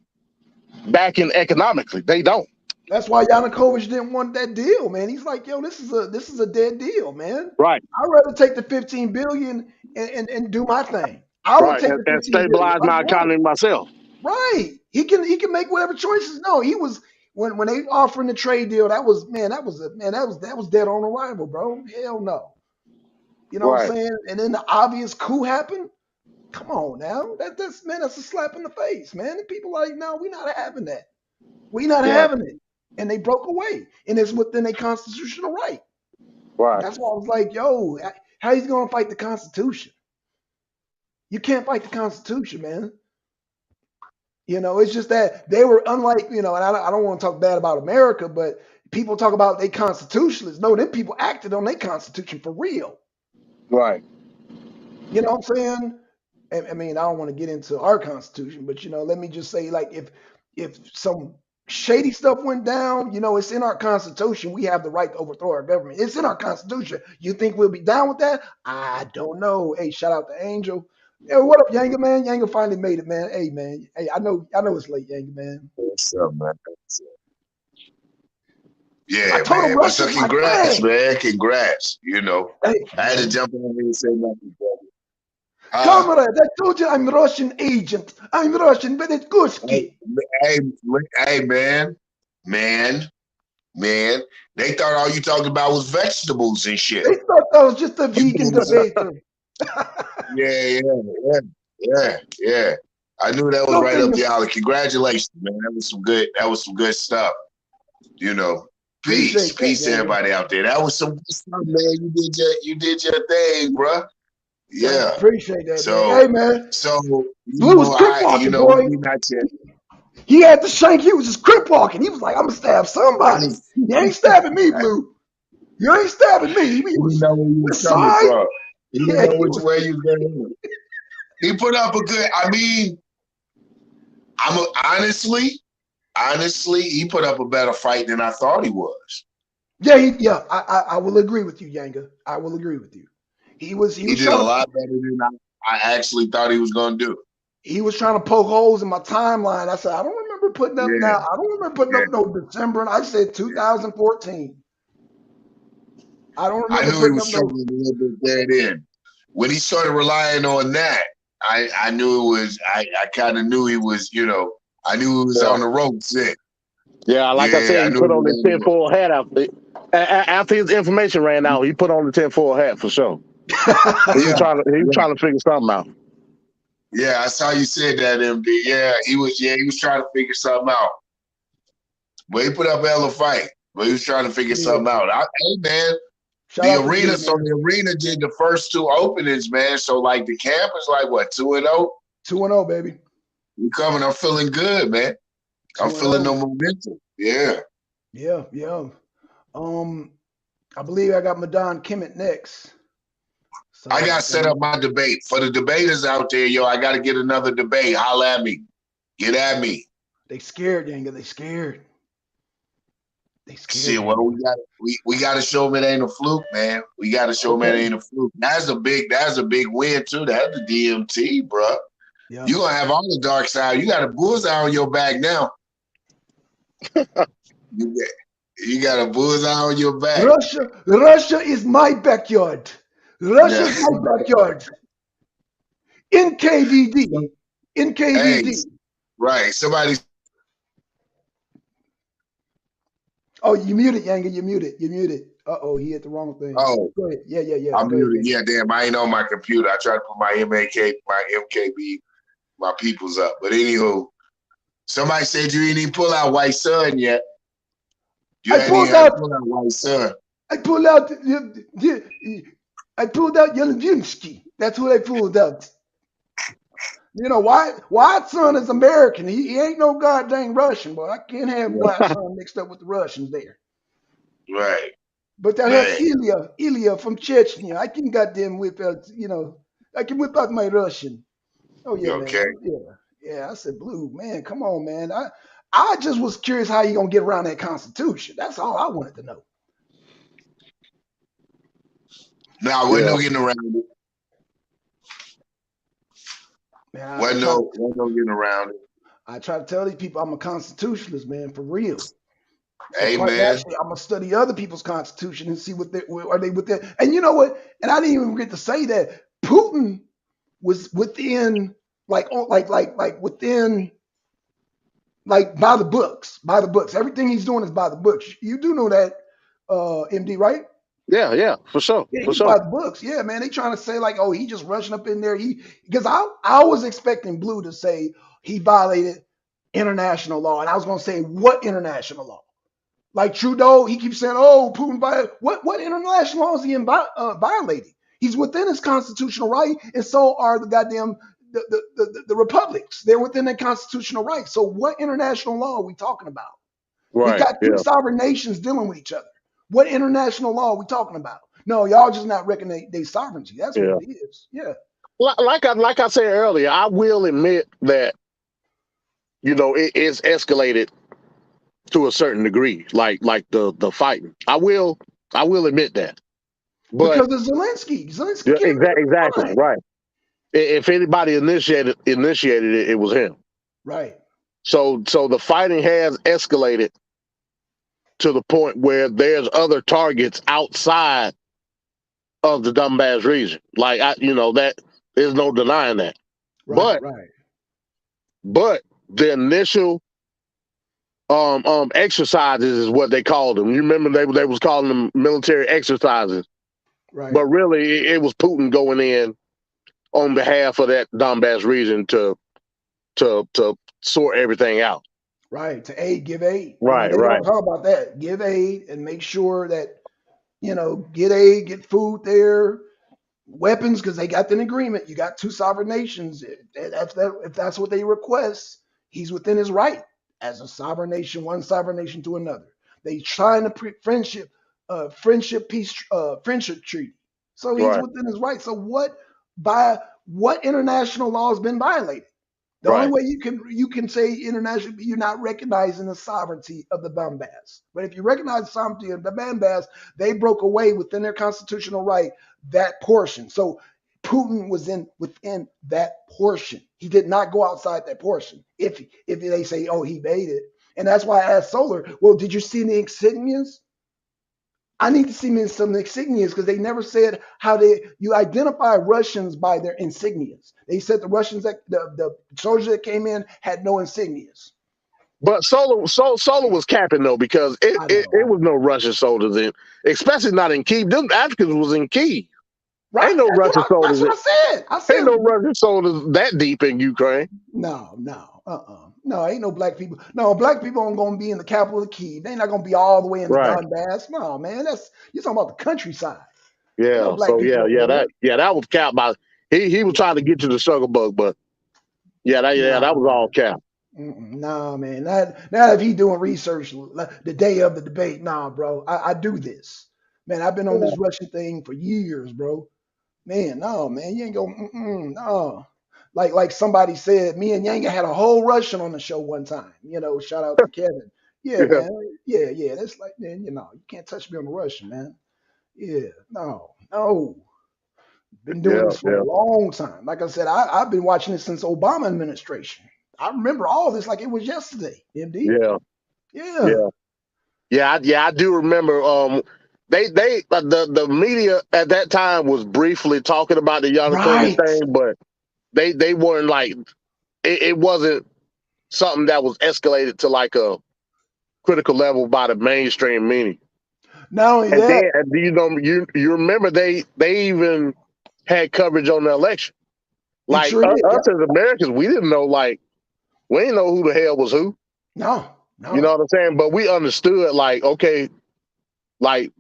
Speaker 2: backing economically. They don't.
Speaker 1: That's why Yanukovych didn't want that deal, man. He's like, yo, this is a dead deal, man.
Speaker 2: Right,
Speaker 1: I'd rather take the 15 billion and do my thing. I would
Speaker 2: right,
Speaker 1: take the
Speaker 2: and
Speaker 1: 15 billion
Speaker 2: stabilize
Speaker 1: if I
Speaker 2: my
Speaker 1: want it.
Speaker 2: economy myself.
Speaker 1: Right. He can make whatever choices. No, he was when they offering the trade deal, that was man, that was dead on arrival, bro. Hell no. You know what I'm
Speaker 2: Right,
Speaker 1: saying? And then the obvious coup happened. Come on now. That's a slap in the face, man. And people like, no, we're not having that. We not
Speaker 2: yeah,
Speaker 1: having it. And they broke away. And it's within their constitutional right.
Speaker 2: right,
Speaker 1: That's why I was like, yo, how he's gonna fight the Constitution? You can't fight the Constitution, man. You know, it's just that they were unlike, and I don't want to talk bad about America, but people talk about they constitutionalists. No, them people acted on their constitution for real.
Speaker 2: right,
Speaker 1: You know what I'm saying? I mean, I don't want to get into our constitution, but let me just say, like, if some shady stuff went down. You know, it's in our Constitution. We have the right to overthrow our government. It's in our Constitution. You think we'll be down with that? I don't know. Hey, shout out to Angel. Hey, what up, Yanga man? Yanga finally made it, man. Hey, man. Hey, I know it's late, Yanga man.
Speaker 3: What's up, man?
Speaker 1: I
Speaker 3: Yeah,
Speaker 1: told him
Speaker 3: man. But so
Speaker 1: Russia's my
Speaker 3: congrats,
Speaker 1: thing.
Speaker 3: man. Congrats.
Speaker 1: Thank
Speaker 3: I
Speaker 1: you,
Speaker 3: had to
Speaker 1: man.
Speaker 3: jump on here and say nothing, brother.
Speaker 1: Comrade, I told you I'm Russian agent. I'm Russian, but it's
Speaker 3: Hey,
Speaker 1: Gushki.
Speaker 3: hey, hey, man, man. They thought all you talked about was vegetables and shit.
Speaker 1: They thought I was just a
Speaker 3: You
Speaker 1: vegan
Speaker 3: was,
Speaker 1: debater.
Speaker 3: yeah, yeah. I knew that was
Speaker 1: So
Speaker 3: right up
Speaker 1: thing,
Speaker 3: your alley. Congratulations, man. That was some good. That was some good stuff. You know,
Speaker 1: appreciate that,
Speaker 3: peace to
Speaker 1: Yanga.
Speaker 3: everybody out there. That was some good stuff, man. You did your thing, bro.
Speaker 1: Thank you.
Speaker 3: Yeah.
Speaker 1: Appreciate that, man.
Speaker 3: So,
Speaker 1: Hey, man.
Speaker 3: so
Speaker 1: Blue was crip walking, boy.
Speaker 3: we not yet.
Speaker 1: He had the shank. He was just crip walking. He was like, I'm going to stab somebody. You ain't stabbing me, Blue. You ain't stabbing me. He
Speaker 3: He didn't
Speaker 1: was
Speaker 3: know where you was
Speaker 1: with
Speaker 3: coming
Speaker 1: side.
Speaker 3: from. He didn't
Speaker 1: Yeah,
Speaker 3: know
Speaker 1: he
Speaker 3: which
Speaker 1: was.
Speaker 3: way you was going. He put up a good. I mean, honestly, he put up a better fight than I thought he was.
Speaker 1: Yeah. I will agree with you, Yanga. I will agree with you. He was
Speaker 3: He did a
Speaker 1: trying to
Speaker 3: lot better than I actually thought he was going to do.
Speaker 1: poke holes in my timeline. I said, I don't remember putting up
Speaker 3: Yeah,
Speaker 1: now. I don't remember putting
Speaker 3: yeah,
Speaker 1: up no December. And I said
Speaker 3: yeah.
Speaker 1: 2014. I don't
Speaker 3: I
Speaker 1: remember
Speaker 3: knew he
Speaker 1: putting
Speaker 3: was
Speaker 1: up no.
Speaker 3: struggling a little bit there then. When he started relying on that, I knew it was. I kind of knew he was. I knew he was
Speaker 2: Yeah.
Speaker 3: on the ropes then.
Speaker 2: Yeah, like I
Speaker 3: Yeah,
Speaker 2: said,
Speaker 3: I
Speaker 2: he
Speaker 3: knew
Speaker 2: put
Speaker 3: he
Speaker 2: on
Speaker 3: was
Speaker 2: his
Speaker 3: on the ropes.
Speaker 2: tinfoil hat after his information ran out. He put on the tinfoil hat for sure. He was
Speaker 3: Yeah,
Speaker 2: trying to
Speaker 3: yeah,
Speaker 2: figure something out.
Speaker 3: yeah. I saw you said that, MD. Yeah, he was. Yeah, he was trying to figure something out. But he put up a hell of a fight. But he was trying to figure
Speaker 1: Yeah.
Speaker 3: something out. Hey, man,
Speaker 1: Shout out to Blue,
Speaker 3: So
Speaker 1: man.
Speaker 3: the arena did the first two openings, man. So like the camp is like what 2-0.
Speaker 1: 2-0, baby.
Speaker 3: We coming. I'm feeling good, man. I'm
Speaker 1: 2
Speaker 3: feeling no
Speaker 1: 0.
Speaker 3: momentum. Yeah.
Speaker 1: Yeah. Um, I believe I got Madon Kimmett next.
Speaker 3: I
Speaker 1: So
Speaker 3: got set up my debate. For the debaters out there, yo, I got to get another debate. Holla at me. Get at me.
Speaker 1: they scared, Yanga. They scared. They scared,
Speaker 3: Shit, well,
Speaker 1: Yanga.
Speaker 3: we got to show them it ain't a fluke, man. We got to show them it
Speaker 1: Okay.
Speaker 3: ain't a fluke. That's a big win too. That's the DMT, bro.
Speaker 1: Yeah.
Speaker 3: You gonna have all the dark side. You got a bullseye on your back now. You got a bullseye on your back.
Speaker 1: Russia is my backyard. Russia
Speaker 3: Yeah.
Speaker 1: is my backyard. In KVD. In
Speaker 3: Hey,
Speaker 1: KVD.
Speaker 3: right. Somebody.
Speaker 1: Oh, you muted, Yanga. You muted. Uh-oh, he hit the wrong thing.
Speaker 3: Oh,
Speaker 1: Go ahead. Yeah.
Speaker 3: I'm
Speaker 1: Go ahead,
Speaker 3: muted.
Speaker 1: Yanga.
Speaker 3: Yeah, damn. I ain't on my computer. I tried to put my MKB, my peoples up. But anywho, somebody said you ain't even pull out White Sun yet. You
Speaker 1: I
Speaker 3: hadn't even
Speaker 1: pulled
Speaker 3: had to
Speaker 1: out
Speaker 3: pull out White Sun.
Speaker 1: I pulled out Yelensky. That's who I pulled out. You know, White Son is American. He ain't no goddamn Russian, but I can't have White Son mixed up with the Russians there.
Speaker 3: Right.
Speaker 1: But I have
Speaker 3: Man.
Speaker 1: Ilya from Chechnya. I can goddamn whip out, I can whip out my Russian. Oh yeah, man.
Speaker 3: Okay.
Speaker 1: Yeah. I said, Blue, man, come on, man. I just was curious how you gonna get around that Constitution. That's all I wanted to know.
Speaker 3: Nah, wasn't
Speaker 2: Yeah.
Speaker 3: no getting around it.
Speaker 1: Man,
Speaker 3: Wasn't no getting around it.
Speaker 1: I try to tell these people I'm a constitutionalist, man, for real. So
Speaker 3: Hey,
Speaker 1: quite
Speaker 3: man.
Speaker 1: naturally, I'm gonna study other people's constitution and see are they with that. And you know what? And I didn't even get to say that Putin was within within by the books, by the books. Everything he's doing is by the books. You do know that, MD, right?
Speaker 2: Yeah, for sure.
Speaker 1: Yeah,
Speaker 2: For
Speaker 1: he's
Speaker 2: sure.
Speaker 1: by the books. Yeah, man. They trying to say like, oh, he just rushing up in there. Because I was expecting Blue to say he violated international law, and I was gonna say what international law? Like Trudeau, he keeps saying, "Oh, Putin violated what international law is he violating? He's within his constitutional right, and so are the goddamn the republics. They're within their constitutional right. So what international law are we talking about? We
Speaker 2: Right.
Speaker 1: got two
Speaker 2: Yeah.
Speaker 1: sovereign nations dealing with each other. What international law are we talking about? No, y'all just not recognizing their sovereignty. That's what
Speaker 2: Yeah.
Speaker 1: it is. Yeah.
Speaker 2: Like I said earlier, I will admit that it's escalated to a certain degree, like the fighting. I will admit that. But
Speaker 1: Because of Zelensky. Zelensky
Speaker 2: yeah,
Speaker 1: came in
Speaker 2: exactly
Speaker 1: fine.
Speaker 2: right. If anybody initiated it, it was him.
Speaker 1: Right.
Speaker 2: So the fighting has escalated to the point where there's other targets outside of the Donbass region. Like that there's no denying that.
Speaker 1: Right.
Speaker 2: But
Speaker 1: Right.
Speaker 2: but the initial exercises is what they called them. You remember they was calling them military exercises,
Speaker 1: Right.
Speaker 2: but really it was Putin going in on behalf of that Donbass region to sort everything out.
Speaker 1: Right. To aid, give aid.
Speaker 2: Right,
Speaker 1: They
Speaker 2: right,
Speaker 1: don't talk about that. Give aid and make sure that, get aid, get food there, weapons, because they got an agreement. You got two sovereign nations. If that's what they request, he's within his right as a sovereign nation, one sovereign nation to another. They trying to friendship treaty. So he's
Speaker 2: right,
Speaker 1: within his right. So what international law has been violated? The only
Speaker 2: right,
Speaker 1: way you can say international, you're not recognizing the sovereignty of the Donbass. But if you recognize the sovereignty of the Donbass, they broke away within their constitutional right that portion. So Putin was within that portion. He did not go outside that portion. If they say, oh, he made it, and that's why I asked Solar, well, did you see the insignias? I need to see some insignias because they never said how you identify Russians by their insignias. They said the Russians that the soldiers that came in had no insignias.
Speaker 2: But Solo was capping though because
Speaker 1: I know,
Speaker 2: it was no Russian soldiers in, especially not in Kiev. Them Africans was in Kiev. Ain't
Speaker 1: right?
Speaker 2: no Russian
Speaker 1: That's
Speaker 2: soldiers.
Speaker 1: what I said. I
Speaker 2: Ain't
Speaker 1: said
Speaker 2: no Russian soldiers that deep in Ukraine.
Speaker 1: no, ain't no black people. No, black people aren't gonna be in the capital of Kiev. They're not gonna be all the way in the
Speaker 2: Right.
Speaker 1: Donbass. No, man, you're talking about the countryside. Ain't no
Speaker 2: Yeah.
Speaker 1: black
Speaker 2: So
Speaker 1: people over there.
Speaker 2: that was cap by he was trying to get you the sugar bug, but that was
Speaker 1: Nah,
Speaker 2: all cap.
Speaker 1: nah, man. Not if he doing research the day of the debate. Nah, bro. I do this. Man, I've been on this Russian thing for years, bro. Man, no, man. You ain't going, no. Like somebody said, me and Yanga had a whole Russian on the show one time. Shout out to Kevin. Yeah,
Speaker 2: Yeah,
Speaker 1: man. Yeah. That's like, man, you can't touch me on the Russian, man. Yeah, no. Been doing
Speaker 2: yeah,
Speaker 1: this for a
Speaker 2: yeah,
Speaker 1: long time. Like I said, I've been watching this since Obama administration. I remember all this like it was yesterday, MD.
Speaker 2: yeah,
Speaker 1: Yeah.
Speaker 2: yeah. I do remember. The media at that time was briefly talking about the Yanukovych
Speaker 1: Right.
Speaker 2: thing, but they weren't like it wasn't something that was escalated to like a critical level by the mainstream media.
Speaker 1: Not only
Speaker 2: And
Speaker 1: that,
Speaker 2: then you remember they even had coverage on the election.
Speaker 1: it
Speaker 2: Like
Speaker 1: sure did.
Speaker 2: us
Speaker 1: Yep.
Speaker 2: as Americans, we didn't know we didn't know who the hell was who.
Speaker 1: No,
Speaker 2: You know
Speaker 1: no.
Speaker 2: what I'm saying? But we understood like okay, like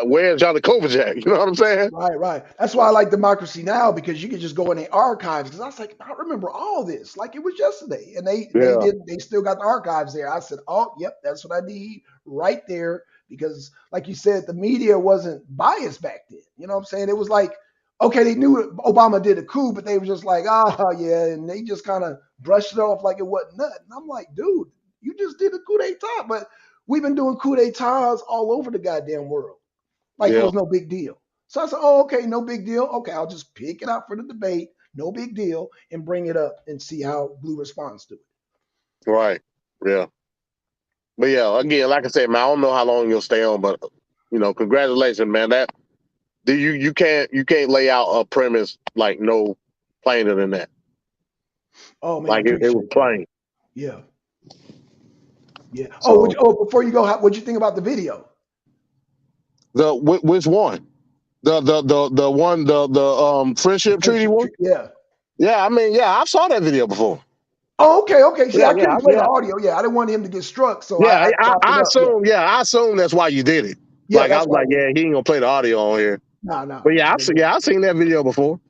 Speaker 2: where's Yanukovych at? You know what I'm saying?
Speaker 1: Right. That's why I like Democracy Now because you can just go in the archives. Because I was like, I remember all this like it was yesterday, and
Speaker 2: Yeah,
Speaker 1: they still got the archives there. I said, oh, yep, that's what I need right there. Because like you said, the media wasn't biased back then. You know what I'm saying? It was like, okay, they knew Obama did a coup, but they were just like, oh yeah, and they just kind of brushed it off like it wasn't nothing. I'm like, dude, you just did a coup d'état, but we've been doing coup d'états all over the goddamn world like it
Speaker 2: yeah,
Speaker 1: was no big deal. So I said, oh, okay, no big deal. Okay, I'll just pick it out for the debate, no big deal, and bring it up and see how Blue responds to it.
Speaker 2: right. Yeah. But yeah, again, like I said, man, I don't know how long you'll stay on, but congratulations, man. That you can't lay out a premise like no plainer than that.
Speaker 1: Oh man,
Speaker 2: Like it was
Speaker 1: appreciate that.
Speaker 2: plain.
Speaker 1: Yeah, yeah.
Speaker 2: So
Speaker 1: Before you go, what'd you think about the video?
Speaker 2: which one? The one the
Speaker 1: The
Speaker 2: friendship treaty
Speaker 1: friendship
Speaker 2: one?
Speaker 1: tree. Yeah.
Speaker 2: Yeah, I mean, yeah, I saw that video before.
Speaker 1: Oh, okay. See,
Speaker 2: Yeah,
Speaker 1: I
Speaker 2: yeah,
Speaker 1: couldn't play the
Speaker 2: yeah,
Speaker 1: audio. Yeah, I didn't want him to get struck, so
Speaker 2: yeah.
Speaker 1: I chopped it up. Yeah,
Speaker 2: I assume that's why you did it.
Speaker 1: yeah.
Speaker 2: Like I
Speaker 1: That's
Speaker 2: was
Speaker 1: why I
Speaker 2: like,
Speaker 1: did
Speaker 2: yeah,
Speaker 1: it.
Speaker 2: he ain't gonna play the audio on here.
Speaker 1: No.
Speaker 2: But yeah, I've seen that video before.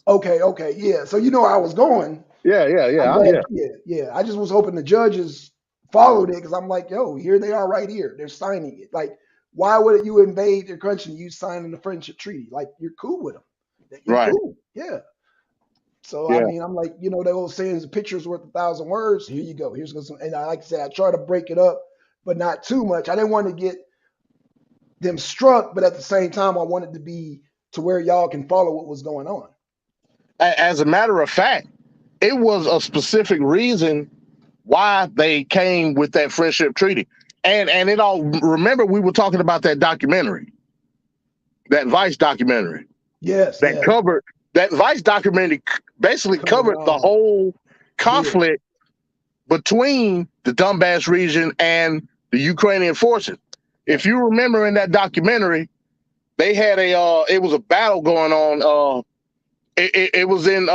Speaker 1: Okay, yeah. So you know where I was going. I'm glad.
Speaker 2: Yeah,
Speaker 1: Yeah. I just was hoping the judges followed it because I'm like, yo, here they are right here. They're signing it. Like, why would you invade their country and you signing the friendship treaty? Like, you're cool with them. You're
Speaker 2: right.
Speaker 1: cool. Yeah. So I
Speaker 2: Yeah,
Speaker 1: mean, I'm like, the old saying is a picture's worth 1,000 words. Here you go. Here's some, and like I said, I try to break it up but not too much. I didn't want to get them struck, but at the same time, I wanted to be to where y'all can follow what was going on.
Speaker 2: As a matter of fact, it was a specific reason why they came with that friendship treaty. And it all, remember, we were talking about that documentary, that Vice documentary
Speaker 1: Yes,
Speaker 2: that
Speaker 1: yes.
Speaker 2: covered, that Vice documentary basically
Speaker 1: Covered
Speaker 2: covered the
Speaker 1: all.
Speaker 2: whole
Speaker 1: Did.
Speaker 2: conflict between the Donbass region and the Ukrainian forces. If you remember in that documentary, they had it was a battle going on. It was in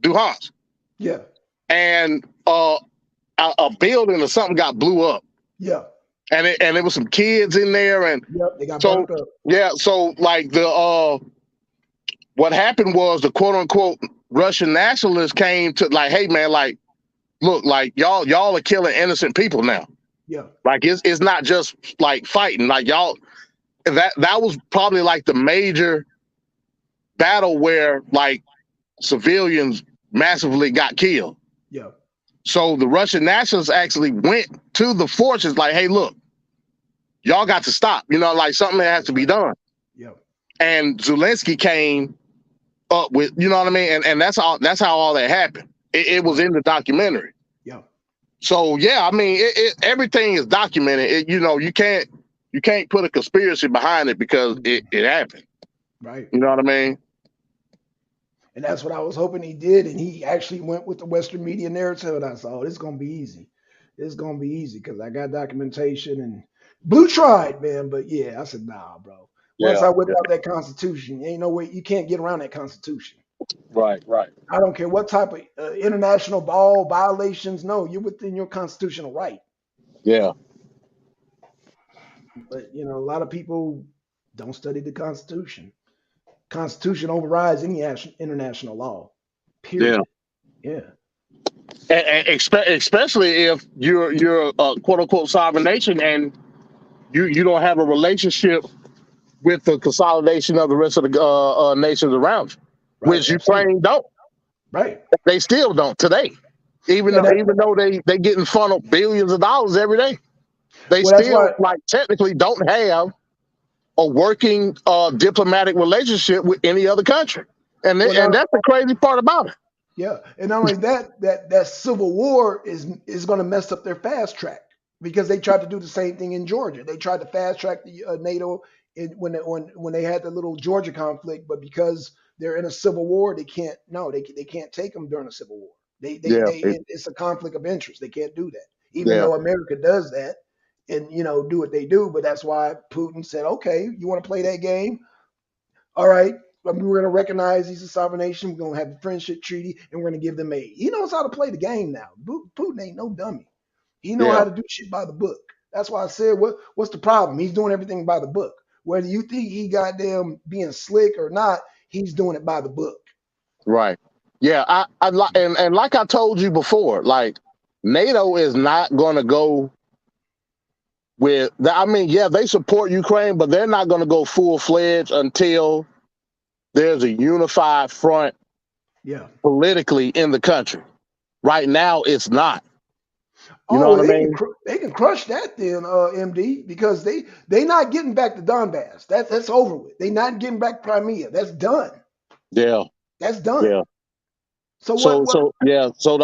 Speaker 2: Duhans,
Speaker 1: Yeah,
Speaker 2: and a building or something got blew up,
Speaker 1: yeah,
Speaker 2: and there was some kids in there, and
Speaker 1: yep. They got
Speaker 2: so
Speaker 1: burnt up.
Speaker 2: yeah, so like what happened was the quote unquote Russian nationalists came to like, hey man, like look, like y'all are killing innocent people now.
Speaker 1: Yeah,
Speaker 2: Like it's not just like fighting. Like y'all, that was probably like the major battle where like civilians massively got killed.
Speaker 1: yeah,
Speaker 2: So the Russian nationalists actually went to the forces like, hey, look, y'all got to stop. You know, like something has to be done.
Speaker 1: yeah.
Speaker 2: And Zelensky came up with, you know what I mean? And that's how all that happened. It was in the documentary.
Speaker 1: Yeah.
Speaker 2: So yeah, I mean, everything is documented. You know, you can't put a conspiracy behind it because it happened.
Speaker 1: Right.
Speaker 2: You know what I mean?
Speaker 1: And that's what I was hoping he did. And he actually went with the Western media narrative. And I said, oh, this is going to be easy. It's going to be easy because I got documentation and Blue tried, man. But yeah, I said, nah, bro. Once
Speaker 2: Yeah.
Speaker 1: I whipped out that Constitution, ain't no way you can't get around that Constitution.
Speaker 2: Right.
Speaker 1: I don't care what type of international ball violations. No, you're within your constitutional right.
Speaker 2: Yeah.
Speaker 1: But you know, a lot of people don't study the Constitution. Constitution overrides any international law.
Speaker 2: Yeah.
Speaker 1: Period. Yeah.
Speaker 2: And especially if you're a quote unquote sovereign nation and you don't have a relationship with the consolidation of the rest of the nations around you,
Speaker 1: Right.
Speaker 2: which
Speaker 1: Absolutely.
Speaker 2: Ukraine don't.
Speaker 1: Right.
Speaker 2: They still don't today. Even
Speaker 1: Yeah.
Speaker 2: though they getting funneled billions of dollars every day, they
Speaker 1: Well, that's
Speaker 2: still
Speaker 1: why.
Speaker 2: like technically don't have a working diplomatic relationship with any other country, and
Speaker 1: Well,
Speaker 2: that's the crazy part about it.
Speaker 1: yeah, and not only that civil war is going to mess up their fast track because they tried to do the same thing in Georgia. They tried to fast track the NATO when they had the little Georgia conflict, but because they're in a civil war, they can't. No, they can't take them during a civil war.
Speaker 2: Yeah,
Speaker 1: It's a conflict of interest. They can't do that, even
Speaker 2: yeah,
Speaker 1: though America does that and do what they do. But that's why Putin said, "Okay, you want to play that game? All right, we're going to recognize he's a sovereign nation. We're going to have a friendship treaty, and we're going to give them aid." He knows how to play the game now. Putin ain't no dummy. He know
Speaker 2: yeah.
Speaker 1: how to do shit by the book. That's why I said, what's the problem? He's doing everything by the book. Whether you think he got them being slick or not, he's doing it by the book.
Speaker 2: Right. Yeah. And like I told you before, like NATO is not going to go with. I mean, yeah, they support Ukraine, but they're not going to go full fledged until there's a unified front
Speaker 1: Yeah.
Speaker 2: politically in the country. Right now, it's not. You know
Speaker 1: Oh,
Speaker 2: what I mean?
Speaker 1: they can crush that then, MD, because they not getting back to Donbass. That's over with. They not getting back Crimea. That's done.
Speaker 2: Yeah.
Speaker 1: That's done.
Speaker 2: Yeah.
Speaker 1: So
Speaker 2: So
Speaker 1: what?
Speaker 2: yeah. So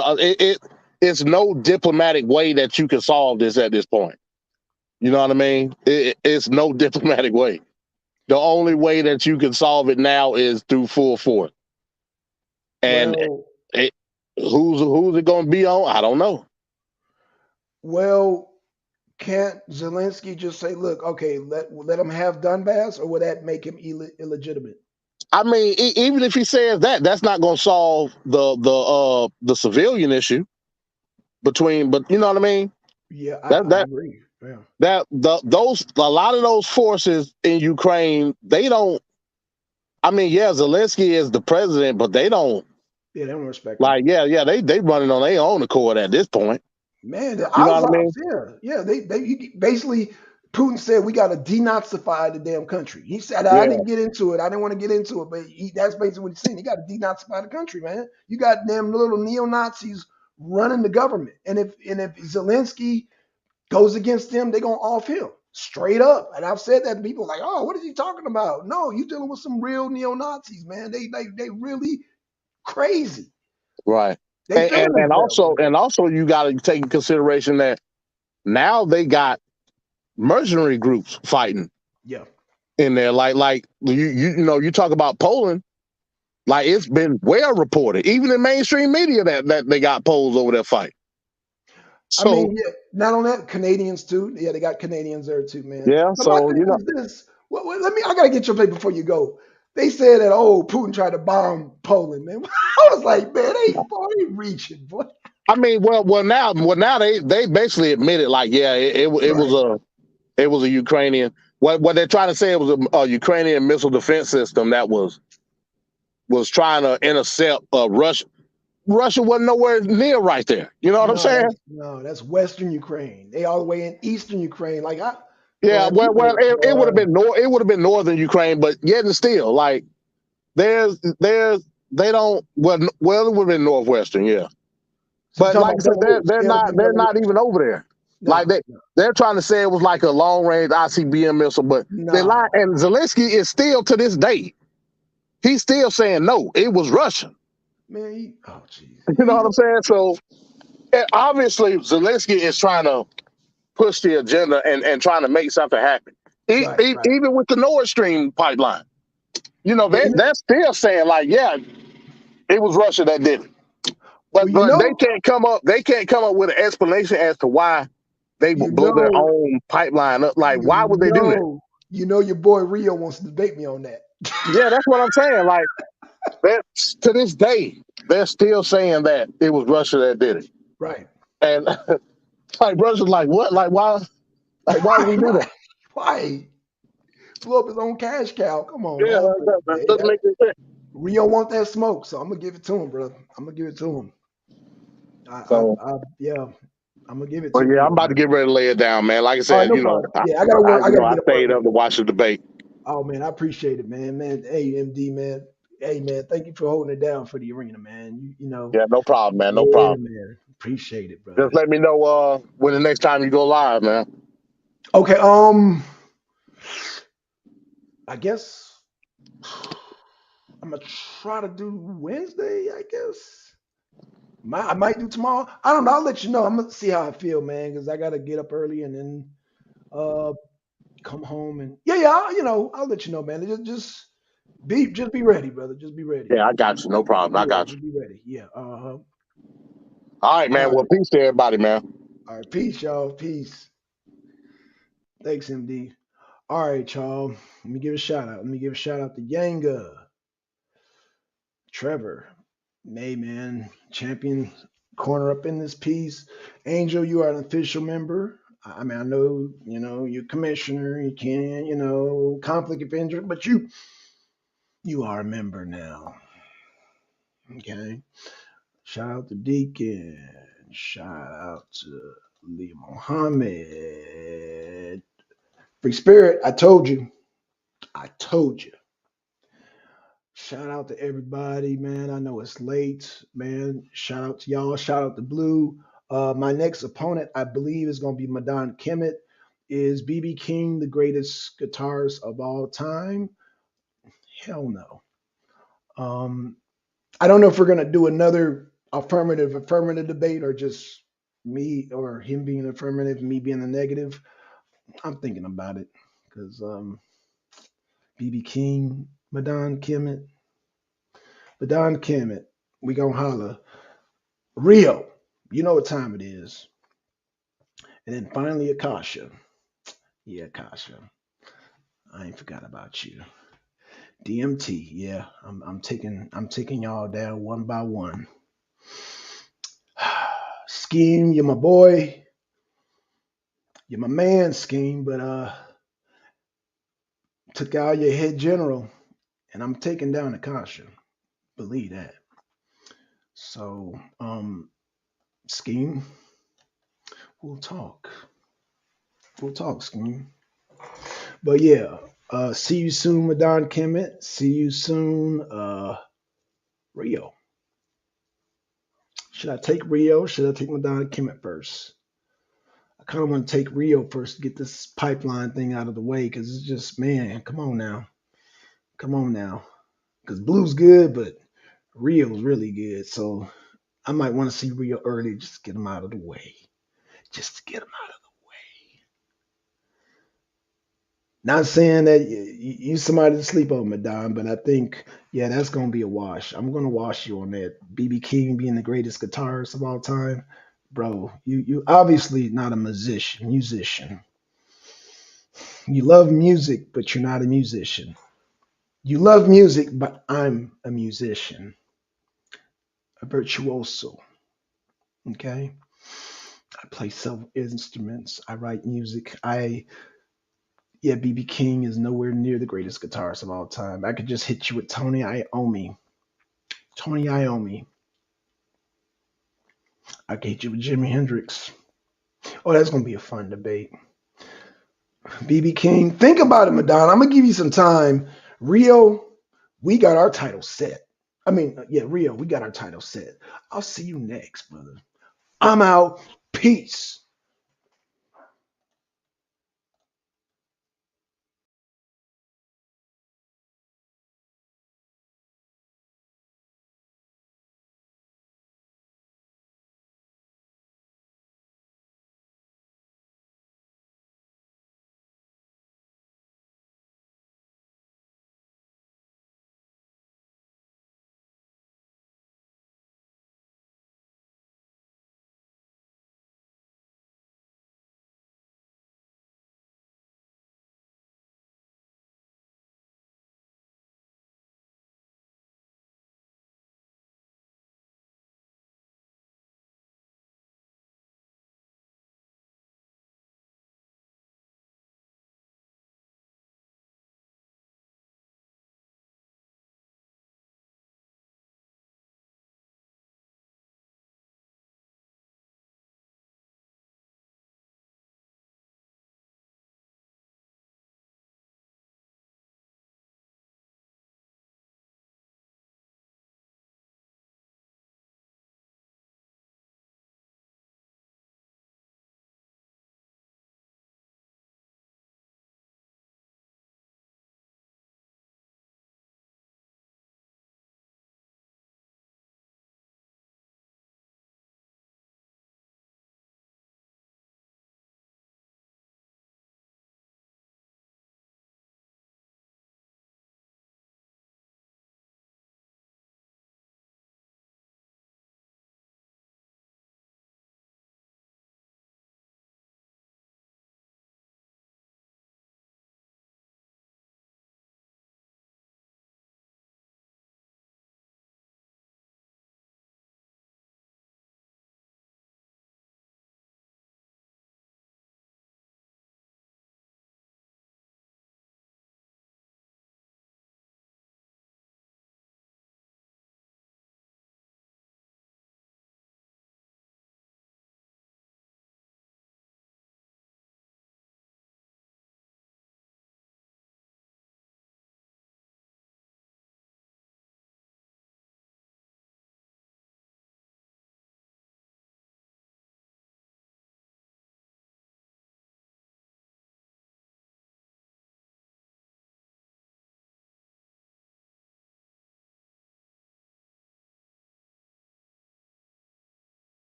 Speaker 2: it's no diplomatic way that you can solve this at this point. You know what I mean? It's no diplomatic way. The only way that you can solve it now is through full force. And
Speaker 1: Well,
Speaker 2: who's it going to be on? I don't know.
Speaker 1: well, can't Zelensky just say, "Look, okay, let him have Donbass," or would that make him illegitimate?
Speaker 2: I mean, even if he says that, that's not going to solve the civilian issue between. But you know what I mean?
Speaker 1: Yeah, I
Speaker 2: That
Speaker 1: agree. Yeah,
Speaker 2: those a lot of those forces in Ukraine, they don't. I mean, yeah, Zelensky is the president, but they don't
Speaker 1: yeah, they don't respect him.
Speaker 2: like. Yeah, they running on their own accord at this point.
Speaker 1: Man, the
Speaker 2: You know what I mean?
Speaker 1: Azovs, yeah. Basically Putin said we got to denazify the damn country. He said I
Speaker 2: Yeah,
Speaker 1: didn't get into it. I didn't want to get into it, but that's basically what he's saying. He got to denazify the country, man. You got damn little neo Nazis running the government. And if Zelensky goes against them, they're gonna off him straight up. And I've said that to people like, oh, what is he talking about? No, you dealing with some real neo Nazis, man. They really crazy.
Speaker 2: Right.
Speaker 1: They feeling
Speaker 2: And
Speaker 1: themselves,
Speaker 2: also
Speaker 1: man.
Speaker 2: you got to take in consideration that now they got mercenary groups fighting
Speaker 1: Yeah.
Speaker 2: in there. Like you talk about Poland. Like it's been well reported, even in mainstream media, that they got Poles over there fighting.
Speaker 1: I
Speaker 2: So
Speaker 1: mean, yeah, not on that, Canadians too. Yeah, they got Canadians there too, man.
Speaker 2: yeah,
Speaker 1: But my
Speaker 2: so
Speaker 1: thing is this. Let me. I gotta get your play before you go. They said that Putin tried to bomb Poland, man. I was like, man, they reaching, boy.
Speaker 2: I mean, now they basically admitted like, yeah,
Speaker 1: Right.
Speaker 2: it was a Ukrainian. What they're trying to say, it was a Ukrainian missile defense system that was trying to intercept Russia. Russia wasn't nowhere near right there. You know what I'm saying?
Speaker 1: That's Western Ukraine. They all the way in Eastern Ukraine. Like
Speaker 2: Yeah.
Speaker 1: boy, we
Speaker 2: It would have
Speaker 1: boy.
Speaker 2: been it would have been northern Ukraine, but yet and still, like they don't it would have been northwestern, yeah.
Speaker 1: So you're
Speaker 2: But
Speaker 1: talking
Speaker 2: like I
Speaker 1: about
Speaker 2: said,
Speaker 1: something with
Speaker 2: they're not even over there. Like
Speaker 1: no,
Speaker 2: they're trying to say it was like a long range ICBM missile, but they lie.
Speaker 1: no,
Speaker 2: And Zelensky is still to this day, he's still saying no, it was Russian.
Speaker 1: man. Oh, jeez.
Speaker 2: You know what I'm saying? So obviously Zelensky is trying to push the agenda and trying to make something happen.
Speaker 1: Right, right.
Speaker 2: Even with the Nord Stream pipeline,
Speaker 1: Yeah,
Speaker 2: they're still saying like, yeah, it was Russia that did it.
Speaker 1: well,
Speaker 2: But they can't come up. They can't come up with an explanation as to why they
Speaker 1: you
Speaker 2: would blow their
Speaker 1: know,
Speaker 2: own pipeline up. Like,
Speaker 1: you
Speaker 2: why would they do that?
Speaker 1: your boy Rio wants to debate me on that.
Speaker 2: Yeah, that's what I'm saying. Like, to this day, they're still saying that it was Russia that did it.
Speaker 1: Right.
Speaker 2: And like Russia's like, what? Like, why? Like, why would we do that?
Speaker 1: Why? Blew up his own cash cow. Come on
Speaker 2: Yeah,
Speaker 1: now. But,
Speaker 2: that
Speaker 1: hey,
Speaker 2: doesn't make any sense.
Speaker 1: Rio want that smoke, so I'm gonna give it to him, brother. I'm gonna give it to him.
Speaker 2: So,
Speaker 1: Yeah, I'm gonna give it
Speaker 2: but
Speaker 1: to
Speaker 2: yeah, I'm
Speaker 1: Rio,
Speaker 2: about to
Speaker 1: man.
Speaker 2: get ready to lay it down, man. Like I
Speaker 1: All right,
Speaker 2: said,
Speaker 1: no problem. Yeah, I gotta work. I gotta
Speaker 2: I
Speaker 1: get up
Speaker 2: stayed
Speaker 1: early.
Speaker 2: up to watch the debate.
Speaker 1: Oh man, I appreciate it, man. Man, hey MD, man. Hey man, thank you for holding it down for the arena, man. You know,
Speaker 2: Yeah, no problem, man. No
Speaker 1: yeah,
Speaker 2: problem.
Speaker 1: man. Appreciate it, brother.
Speaker 2: Just let me know when the next time you go live, man.
Speaker 1: Okay, I guess I'm gonna try to do Wednesday, I guess. I might do tomorrow. I don't know. I'll let you know. I'm gonna see how I feel, man, because I gotta get up early and then uh come home and yeah, I'll let you know, man. Just be ready, brother. Just be ready.
Speaker 2: Yeah, I got you. No problem. I
Speaker 1: Yeah,
Speaker 2: got you.
Speaker 1: just be ready. Yeah.
Speaker 2: All right,
Speaker 1: All
Speaker 2: man. Well,
Speaker 1: right.
Speaker 2: peace to everybody, man.
Speaker 1: All right. Peace, y'all. Peace. Thanks, MD. All right, y'all. Let me give a shout out. Let me give a shout out to Yanga, Trevor, May, man, champion corner up in this piece. Angel, you are an official member. I mean, I know, you're commissioner, you can, conflict of interest, but you are a member now. Okay. Shout out to Deacon. Shout out to Lee Muhammad. Free Spirit, I told you. I told you. Shout out to everybody, man. I know it's late, man. Shout out to y'all. Shout out to Blue. My next opponent, I believe, is going to be Madan Kemet. Is BB King the greatest guitarist of all time? Hell no. Um, I don't know if we're going to do another affirmative debate or just me or him being affirmative, me being the negative. I'm thinking about it because BB King, Madan Kemet, we gonna holla. Rio, you know what time it is. And then finally Akasha. Yeah, Akasha. I ain't forgot about you. DMT, yeah. I'm taking y'all down one by one. Scheme, you're my boy. You're my man, Scheme, but took out your head general, and I'm taking down Akasha. Believe that. So, Scheme, we'll talk. We'll talk, Scheme. But yeah, see you soon, Madon Kemet. See you soon, Rio. Should I take Rio? Should I take Madonna Kim at first? I kind of want to take Rio first to get this pipeline thing out of the way because it's just, man, come on now. Come on now. Because Blue's good, but Rio's really good. So I might want to see Rio early just to get him out of the way. Just to get him out of the way. Not saying that you somebody to sleep on, Madonna, but I think, yeah, that's going to be a wash. I'm going to wash you on that. BB King being the greatest guitarist of all time. Bro, you obviously not a musician. You love music, but you're not a musician. You love music, but I'm a musician, a virtuoso. Okay, I play several instruments. I write music. Yeah, BB King is nowhere near the greatest guitarist of all time. I could just hit you with Tony Iommi. Tony Iommi. I could hit you with Jimi Hendrix. Oh, that's gonna be a fun debate. BB King. Think about it, Madonna. I'm gonna give you some time. Rio, we got our title set. I mean, yeah, Rio, we got our title set. I'll see you next, brother. I'm out. Peace.